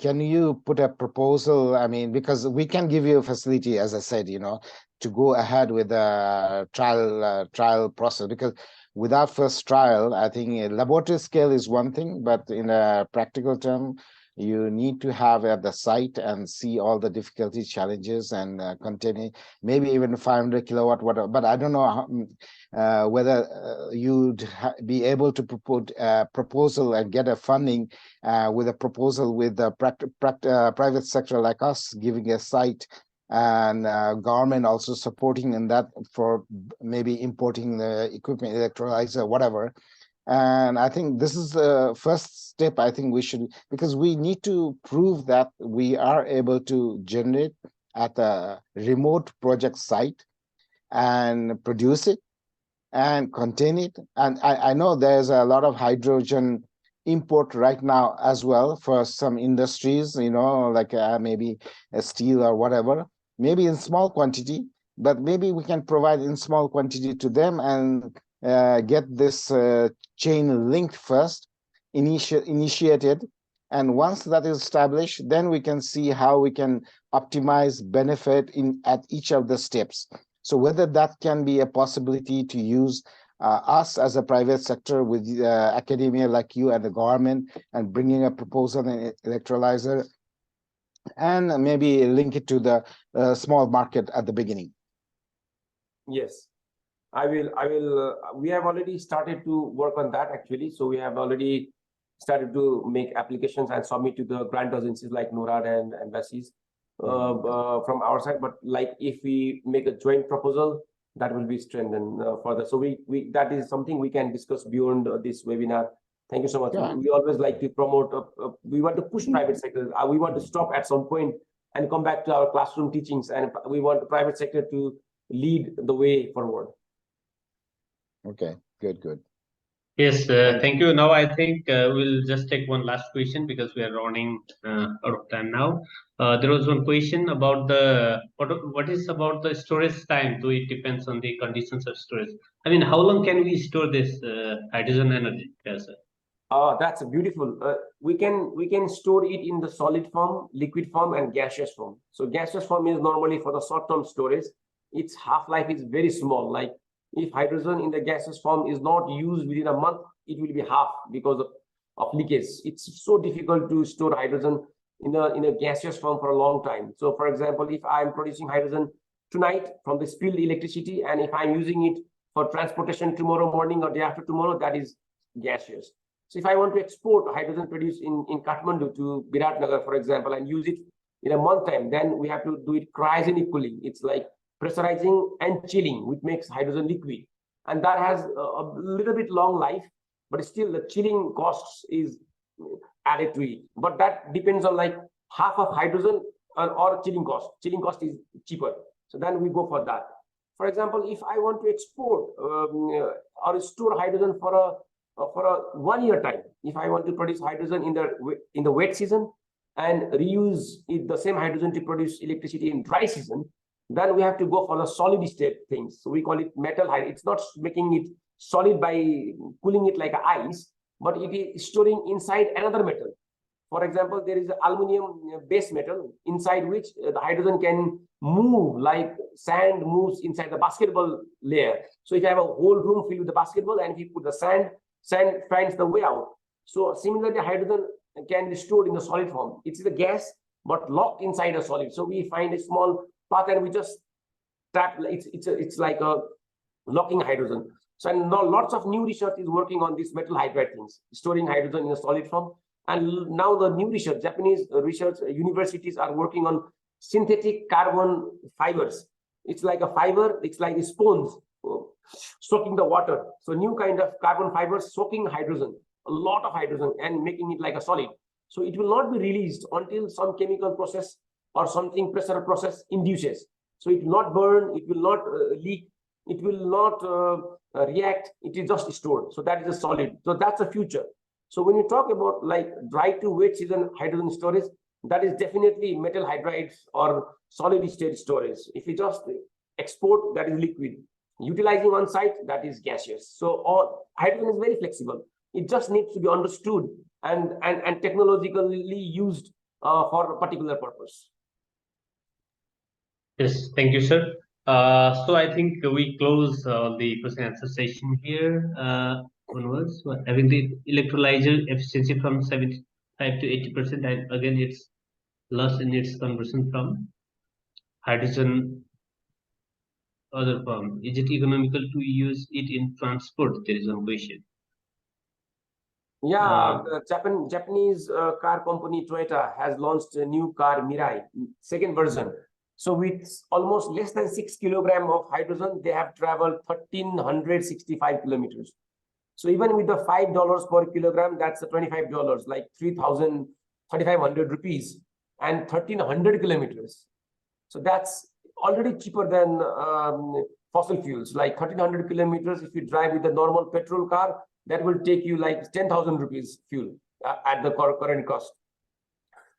can you put a proposal? I mean, because we can give you a facility, as I said, to go ahead with a trial process, because without first trial, I think a laboratory scale is one thing, but in a practical term, you need to have at the site and see all the difficulties, challenges, and containing maybe even 500 kilowatt, whatever. But I don't know how, whether you'd be able to propose a proposal and get a funding with a proposal with the private sector like us giving a site, and government also supporting in that for maybe importing the equipment, electrolyzer, whatever. And I think this is the first step. I think we should, because we need to prove that we are able to generate at a remote project site and produce it and contain it. And I know there's a lot of hydrogen import right now as well for some industries, like maybe steel or whatever, maybe in small quantity, but maybe we can provide in small quantity to them and get this chain linked first, initiated. And once that is established, then we can see how we can optimize benefit at each of the steps. So whether that can be a possibility to use us as a private sector with academia like you and the government, and bringing a proposal and electrolyzer, and maybe link it to the small market at the beginning. Yes, I will. We have already started to work on that actually. So we have already started to make applications and submit to the grant agencies like NORAD and embassies from our side. But like if we make a joint proposal, that will be strengthened further. So we that is something we can discuss beyond this webinar. Thank you so much. Yeah. We always like to promote. We want to push private sector. We want to stop at some point and come back to our classroom teachings, and we want the private sector to lead the way forward. Okay, good. Yes, thank you. Now I think we'll just take one last question because we are running out of time now. There was one question about what is about the storage time. So it depends on the conditions of storage. I mean, how long can we store this hydrogen energy? Yes, sir. That's beautiful. We can store it in the solid form, liquid form, and gaseous form. So gaseous form is normally for the short-term storage. Its half-life is very small. Like if hydrogen in the gaseous form is not used within a month, it will be half because of leakage. It's so difficult to store hydrogen in a gaseous form for a long time. So for example, if I'm producing hydrogen tonight from the spilled electricity, and if I'm using it for transportation tomorrow morning or day after tomorrow, that is gaseous. So if I want to export hydrogen produced in Kathmandu to Biratnagar, for example, and use it in a month time, then we have to do it cryogenic cooling. It's like pressurizing and chilling, which makes hydrogen liquid. And that has a little bit long life, but still the chilling costs is added to it. But that depends on like half of hydrogen or chilling cost. Chilling cost is cheaper. So then we go for that. For example, if I want to export or store hydrogen for a 1 year time, if I want to produce hydrogen in the wet season and reuse the same hydrogen to produce electricity in dry season, then we have to go for the solid state things. So we call it metal hydrogen. It's not making it solid by cooling it like ice, but it is storing inside another metal. For example, there is an aluminum base metal inside which the hydrogen can move like sand moves inside the basketball layer. So if you have a whole room filled with the basketball and if you put the sand finds the way out. So similarly, hydrogen can be stored in the solid form. It's the gas, but locked inside a solid. So we find a small path and we just trap. It's like a locking hydrogen. So now lots of new research is working on these metal hydride things, storing hydrogen in a solid form. And now the new research, Japanese research universities are working on synthetic carbon fibers. It's like a fiber. It's like sponge soaking the water. So new kind of carbon fibers soaking hydrogen, a lot of hydrogen, and making it like a solid. So it will not be released until some chemical process or something pressure process induces. So it will not burn, it will not leak, it will not react, it is just stored. So that is a solid. So that's the future. So when you talk about like dry to wet season hydrogen storage, that is definitely metal hydrides or solid state storage. If you just export, that is liquid. Utilizing on site, that is gaseous. So hydrogen is very flexible. It just needs to be understood and technologically used for a particular purpose. Yes, thank you, sir. So I think we close the question and answer session here. Onwards, having the electrolyzer efficiency from 75 to 80%, and again it's lost in its conversion from hydrogen other form. Is it economical to use it in transport? There is one question. Yeah, the Japanese car company Toyota has launched a new car Mirai, second version. So with almost less than 6 kilograms of hydrogen, they have traveled 1,365 kilometers. So even with the $5 per kilogram, that's $25, like 3,500 rupees and 1,300 kilometers. So that's already cheaper than fossil fuels. Like 1,300 kilometers, if you drive with a normal petrol car, that will take you like 10,000 rupees fuel at the current cost.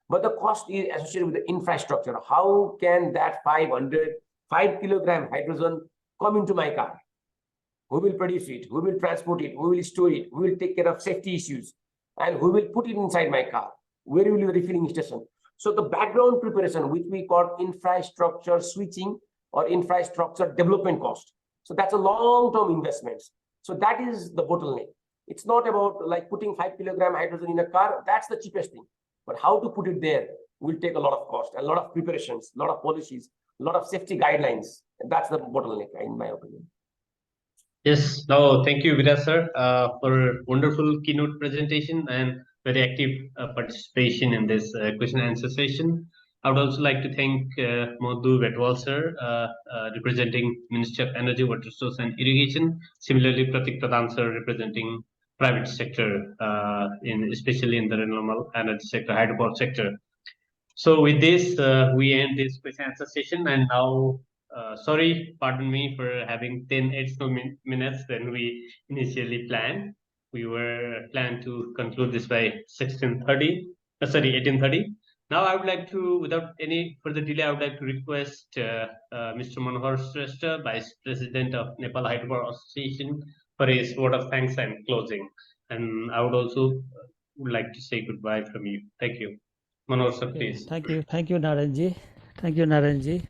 But the cost is associated with the infrastructure. How can that 5 kilogram hydrogen come into my car? Who will produce it? Who will transport it? Who will store it? Who will take care of safety issues? And who will put it inside my car? Where will be the refilling station? So the background preparation, which we call infrastructure switching or infrastructure development cost. So that's a long-term investment. So that is the bottleneck. It's not about like putting 5 kilogram hydrogen in a car. That's the cheapest thing. But how to put it there will take a lot of cost, a lot of preparations, a lot of policies, a lot of safety guidelines. And that's the bottleneck, in my opinion. Yes, no, thank you, Vida sir, for wonderful keynote presentation and very active participation in this question and answer session. I would also like to thank Madhu Vetwal sir, representing Ministry of Energy, Water Resources and Irrigation. Similarly, Pratik Pradhan sir, representing private sector, especially in the renewable energy sector, hydropower sector. So with this, we end this question answer session, and now, sorry, pardon me for having 10 extra minutes than we initially planned. We were planned to conclude this by 16:30, sorry, 18:30. Now I would like to, without any further delay, I would like to request Mr. Manohar Shrestha, Vice President of Nepal Hydropower Association, for his word of thanks and closing. And I would also would like to say goodbye from you. Thank you. Manoj, sir, please. Thank you, Naranji. Thank you, Naranji.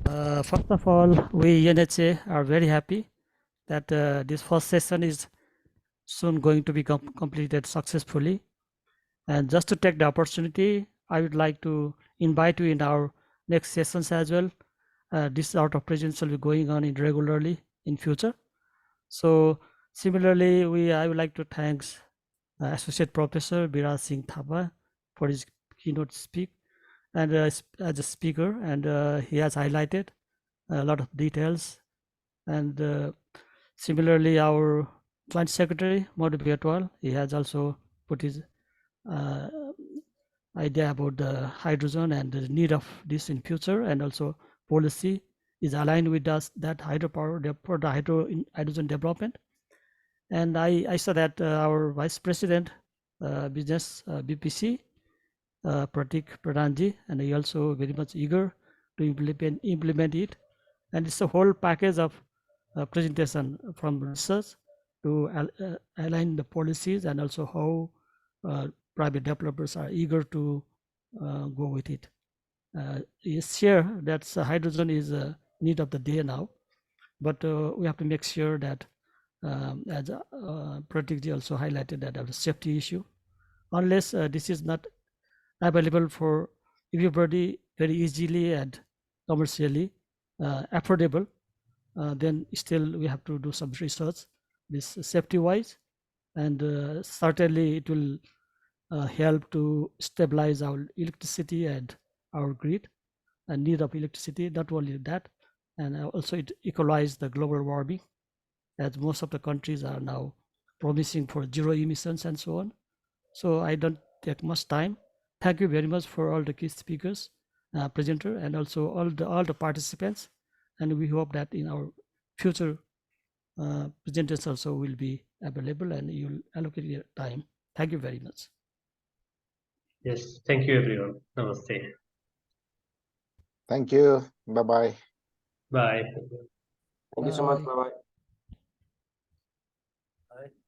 First of all, we NHA are very happy that this first session is soon going to be completed successfully. And just to take the opportunity, I would like to invite you in our next sessions as well. This sort of presence will be going on regularly in future. So similarly, I would like to thank Associate Professor Biraj Singh Thapa for his keynote speak and as a speaker, and he has highlighted a lot of details. And similarly, our Joint Secretary Madhu Vetwal, he has also put his idea about the hydrogen and the need of this in future, and also policy is aligned with us that hydropower for the hydrogen development. And I saw that our Vice President Business BPC Pratik Pradhanji, and he also very much eager to implement it. And it's a whole package of presentation from research to align the policies, and also how private developers are eager to go with it. It's sure that hydrogen is a need of the day now, but we have to make sure that, as Pratikji also highlighted, that the safety issue, unless this is not available for everybody very easily and commercially affordable, then still we have to do some research this safety wise, and certainly it will help to stabilize our electricity and our grid and need of electricity. Not only that, and also it equalize the global warming, as most of the countries are now promising for zero emissions and so on. So I don't take much time. Thank you very much for all the key speakers, presenter, and also all the participants. And we hope that in our future presenters also will be available, and you'll allocate your time. Thank you very much. Yes, thank you everyone. Namaste. Thank you. Bye-bye. Bye. Thank you so much. Bye-bye. Bye.